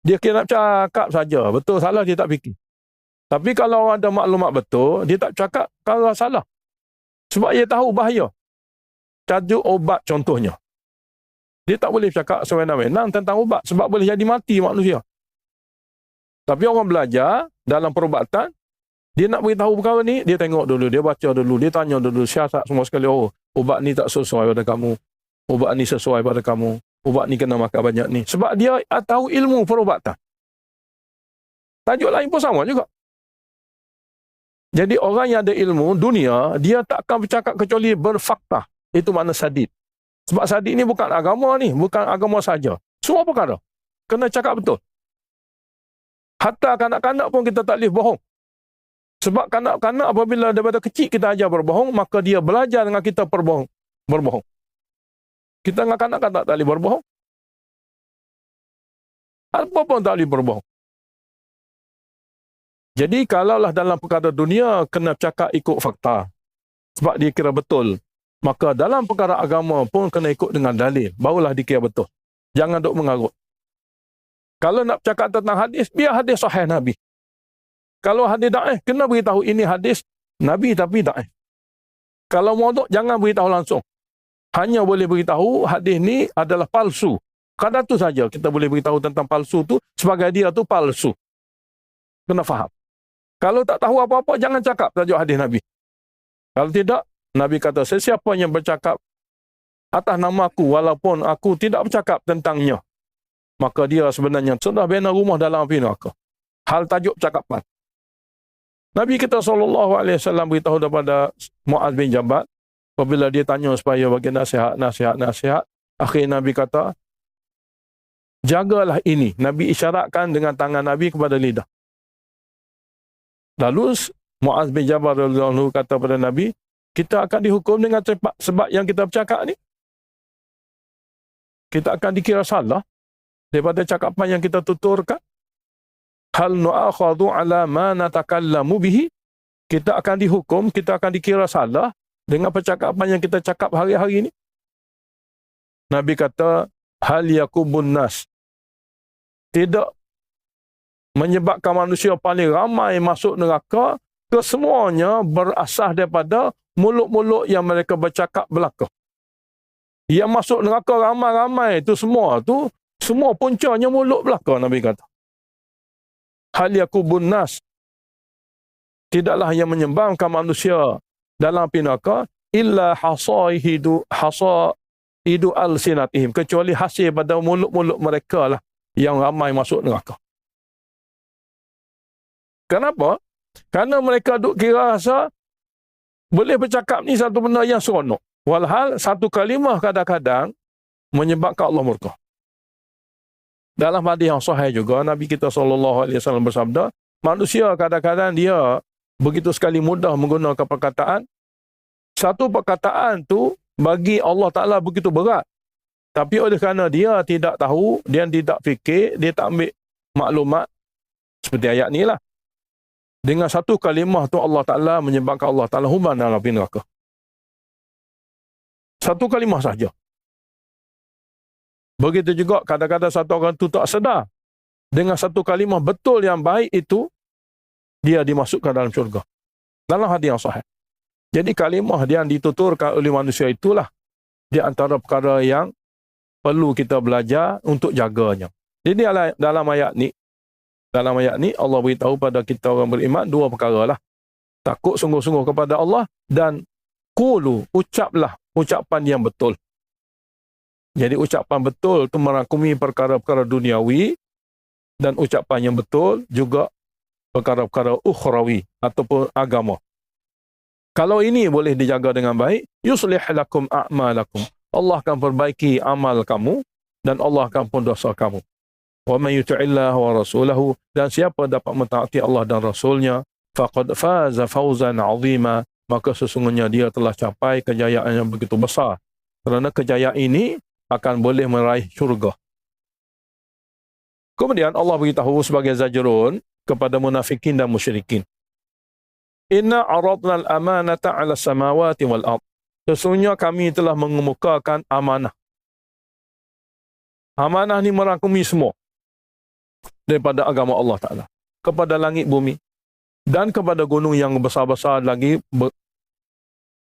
Dia kira nak cakap saja, betul salah dia tak fikir. Tapi kalau orang ada maklumat betul, dia tak cakap perkara salah. Sebab dia tahu bahaya. Tajuk obat contohnya. Dia tak boleh cakap sewenang-wenang tentang ubat sebab boleh jadi mati manusia. Tapi orang belajar dalam perubatan, dia nak beritahu perkara ni, dia tengok dulu, dia baca dulu, dia tanya dulu, syarat semua sekali, oh, ubat ni tak sesuai pada kamu, ubat ni sesuai pada kamu, ubat ni kena makan banyak ni. Sebab dia tahu ilmu perubatan. Tajuk lain pun sama juga. Jadi orang yang ada ilmu dunia, dia tak akan bercakap kecuali berfakta. Itu makna sadid. Sebab sadid ni bukan agama ni, bukan agama saja. Semua perkara kena cakap betul. Hatta kanak-kanak pun kita tak boleh bohong. Sebab kanak-kanak apabila daripada kecil kita ajar berbohong, maka dia belajar dengan kita berbohong. Kita dengan kanak-kanak tak boleh berbohong. Apa pun tak boleh berbohong. Jadi kalaulah dalam perkara dunia kena cakap ikut fakta. Sebab dia kira betul. Maka dalam perkara agama pun kena ikut dengan dalil. Barulah dikira betul. Jangan duk mengarut. Kalau nak cakap tentang hadis, biar hadis sahih Nabi. Kalau hadis daif, kena beritahu ini hadis Nabi tapi daif. Kalau maudhu', jangan beritahu langsung. Hanya boleh beritahu hadis ni adalah palsu. Kadang tu saja kita boleh beritahu tentang palsu tu sebagai dia tu palsu. Kena faham. Kalau tak tahu apa-apa, jangan cakap tajuk hadis Nabi. Kalau tidak, Nabi kata, sesiapa yang bercakap atas nama aku, walaupun aku tidak bercakap tentangnya, maka dia sebenarnya sudah bina rumah dalam api neraka. Hal tajuk percakapan. Nabi kita SAW beritahu daripada Muaz bin Jabal, apabila dia tanya supaya bagi nasihat. Akhir Nabi kata, jagalah ini. Nabi isyaratkan dengan tangan Nabi kepada lidah. Lalu Muaz bin Jabal radhiyallahu anhu kata pada Nabi, kita akan dihukum dengan sebab yang kita bercakap ni. Kita akan dikira salah daripada cakapan yang kita tuturkan. Hal nu'akhadhu ala ma natakallamu bihi. Kita akan dihukum, kita akan dikira salah dengan percakapan yang kita cakap hari-hari ini. Nabi kata, hal yakubun nas. Tidak menyebabkan manusia paling ramai masuk neraka, kesemuanya berasas daripada mulut-mulut yang mereka bercakap belaka. Yang masuk neraka ramai-ramai itu semua puncanya mulut belaka, Nabi kata. Hal yakubun nas. Tidaklah yang menyebabkan manusia dalam api neraka illa hasaidu al-sinatihim, kecuali hasil pada mulut-mulut mereka lah yang ramai masuk neraka. Kenapa? Kerana mereka duk kira rasa boleh bercakap ni satu benda yang seronok. Walhal satu kalimah kadang-kadang menyebabkan Allah murka. Dalam hadis yang sahih juga, Nabi kita SAW bersabda, manusia kadang-kadang dia begitu sekali mudah menggunakan perkataan. Satu perkataan tu bagi Allah Ta'ala begitu berat. Tapi oleh kerana dia tidak tahu, dia tidak fikir, dia tak ambil maklumat, seperti ayat ni lah. Dengan satu kalimah tu Allah Ta'ala menyebabkan Allah Ta'ala human dalam api neraka. Satu kalimah saja. Begitu juga kadang-kadang satu orang tu tak sedar. Dengan satu kalimah betul yang baik itu, dia dimasukkan dalam syurga. Dalam hadis yang sahih. Jadi kalimah yang dituturkan oleh manusia itulah di antara perkara yang perlu kita belajar untuk jaganya. Jadi dalam ayat ni Allah beritahu pada kita orang beriman dua perkara lah. Takut sungguh-sungguh kepada Allah dan qulu, ucaplah ucapan yang betul. Jadi ucapan betul itu merangkumi perkara-perkara duniawi dan ucapan yang betul juga perkara-perkara ukhrawi ataupun agama. Kalau ini boleh dijaga dengan baik, yuslih lakum a'malakum. Allah akan perbaiki amal kamu dan Allah akan ampun dosa kamu. Wa man yuti'illah wa rasulahu, dan siapa dapat mentaati Allah dan Rasulnya, faqad faza fawzan 'azima, maka sesungguhnya dia telah capai kejayaan yang begitu besar. Kerana kejayaan ini akan boleh meraih syurga. Kemudian Allah beritahu sebagai zajrun kepada munafikin dan musyrikin. Inna aradna al-amanata 'ala samawati wal ard. Sesungguhnya kami telah mengemukakan amanah. Amanah ni merangkumi semua daripada agama Allah Ta'ala. Kepada langit bumi dan kepada gunung yang besar-besar lagi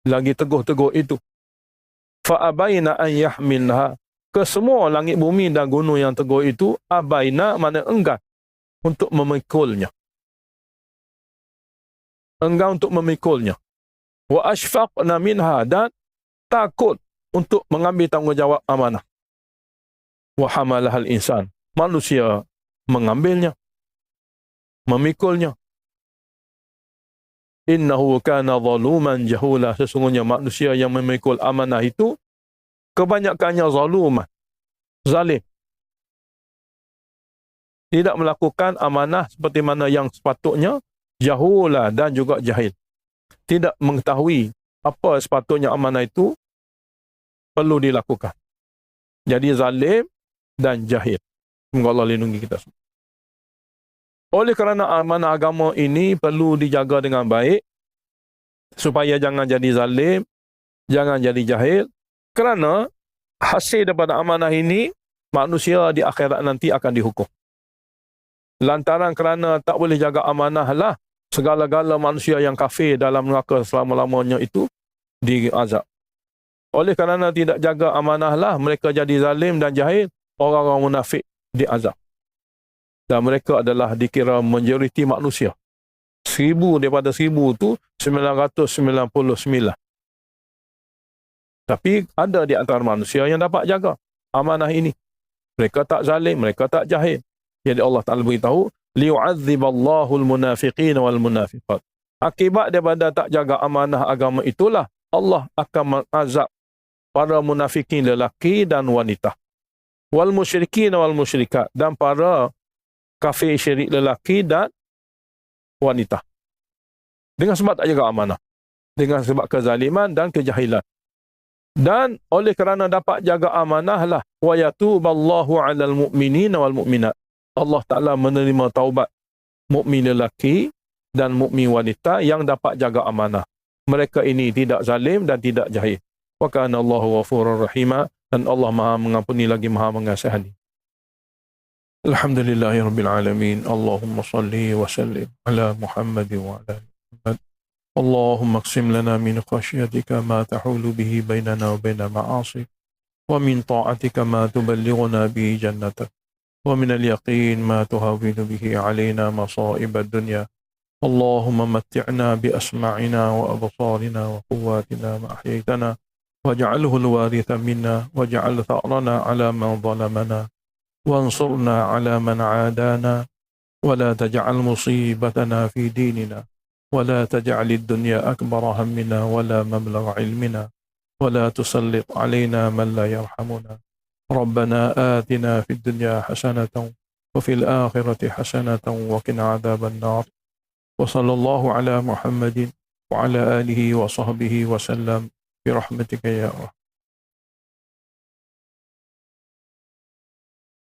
teguh-teguh itu. Fa'abaina an yahmilha. Kesemua langit bumi dan gunung yang teguh itu, abaina mana enggan untuk memikulnya. Enggan untuk memikulnya. Wa ashfaqna minha, dan takut untuk mengambil tanggungjawab amanah. Wa hamalahal insan. Manusia mengambilnya, memikulnya. Innahu kana zaluman jahula. Sesungguhnya manusia yang memikul amanah itu kebanyakannya zaluman, zalim. Tidak melakukan amanah seperti mana yang sepatutnya, jahula, dan juga jahil. Tidak mengetahui apa sepatutnya amanah itu perlu dilakukan. Jadi zalim dan jahil. Semoga Allah lindungi kita semua. Oleh kerana amanah agama ini perlu dijaga dengan baik, supaya jangan jadi zalim, jangan jadi jahil. Kerana hasil daripada amanah ini, manusia di akhirat nanti akan dihukum. Lantaran kerana tak boleh jaga amanah lah, segala-gala manusia yang kafir dalam neraka selama-lamanya itu diazab. Oleh kerana tidak jaga amanah lah, mereka jadi zalim dan jahil, orang-orang munafik diazab. Dan mereka adalah dikira majoriti manusia. 1000 daripada 1000 tu 999. Tapi ada di antara manusia yang dapat jaga amanah ini. Mereka tak zalim, mereka tak jahil. Jadi Allah Ta'ala beritahu, liyu'adziballahu al-munafiqin wal-munafiqat. Akibat daripada tak jaga amanah agama itulah, Allah akan mengazab para munafikin lelaki dan wanita. Wal musyrikin wal musyrikat, dan para kafir syirik lelaki dan wanita. Dengan sebab tak jaga amanah. Dengan sebab kezaliman dan kejahilan. Dan oleh kerana dapat jaga amanah lah, wa yatuballahu 'alal mu'minin wal mu'minat. Allah Ta'ala menerima taubat mukmin lelaki dan mukmin wanita yang dapat jaga amanah. Mereka ini tidak zalim dan tidak jahil. Wa kana Allahu ghafurur rahima, dan Allah Maha mengampuni lagi Maha mengasihani. Alhamdulillahirabbil alamin. Allahumma shalli wa sallim ala Muhammad wa ala ali Muhammad. Allahumma aqsim lana min khashyatika ma tahulu bihi bainana wa baina ma'asik, wa min ta'atika ma tuballighuna bihi jannatak, wa min al-yaqin ma tuhawwinu bihi alaina masa'ib ad-dunya. Allahumma matti'na bi asma'ina wa absarina wa quwwatina ma ahyaytana, waj'alhu al-waritha minna, waj'al tha'rana ala man zalamana, وانصرنا على من عادانا، ولا تجعل مصيبتنا في ديننا، ولا تجعل الدنيا أكبر همنا ولا مبلغ علمنا، ولا تسلط علينا من لا يرحمنا. ربنا آتنا في الدنيا حسنة وفي الآخرة حسنة وقنا عذاب النار. وصلى الله على محمد وعلى آله وصحبه وسلم برحمتك يا رب.